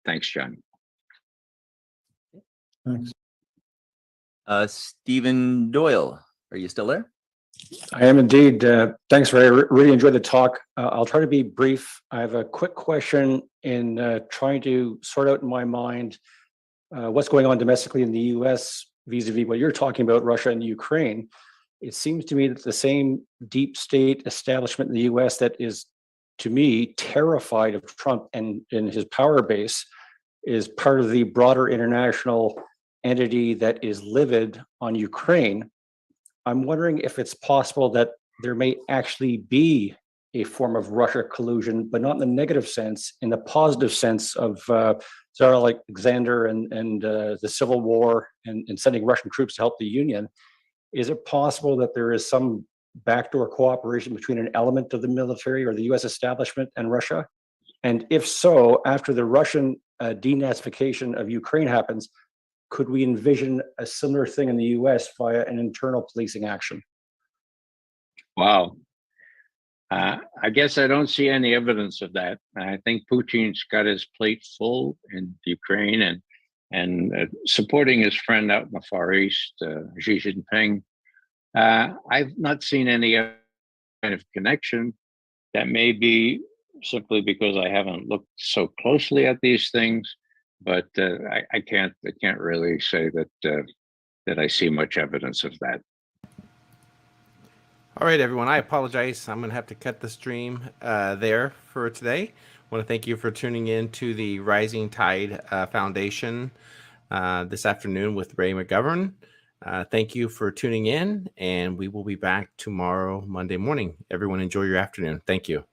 Thanks, John. Thanks. Stephen Doyle, are you still there? I am indeed. Thanks, Ray. I really enjoyed the talk. I'll try to be brief. I have a quick question in trying to sort out in my mind what's going on domestically in the US vis-a-vis what you're talking about, Russia and Ukraine. It seems to me that the same deep state establishment in the US that is, to me, terrified of Trump and his power base is part of the broader international entity that is livid on Ukraine. I'm wondering if it's possible that there may actually be a form of Russia collusion, but not in the negative sense, in the positive sense of Tsar Alexander and the Civil War and sending Russian troops to help the Union. Is it possible that there is some backdoor cooperation between an element of the military or the US establishment and Russia? And if so, after the Russian denazification of Ukraine happens, could we envision a similar thing in the US via an internal policing action? Wow. I guess I don't see any evidence of that. I think Putin's got his plate full in Ukraine and supporting his friend out in the Far East, Xi Jinping. I've not seen any kind of connection. That may be simply because I haven't looked so closely at these things. But I can't really say that I see much evidence of that. All right, everyone. I apologize. I'm going to have to cut the stream there for today. I want to thank you for tuning in to the Rising Tide Foundation this afternoon with Ray McGovern. Thank you for tuning in, and we will be back tomorrow, Monday morning. Everyone, enjoy your afternoon. Thank you.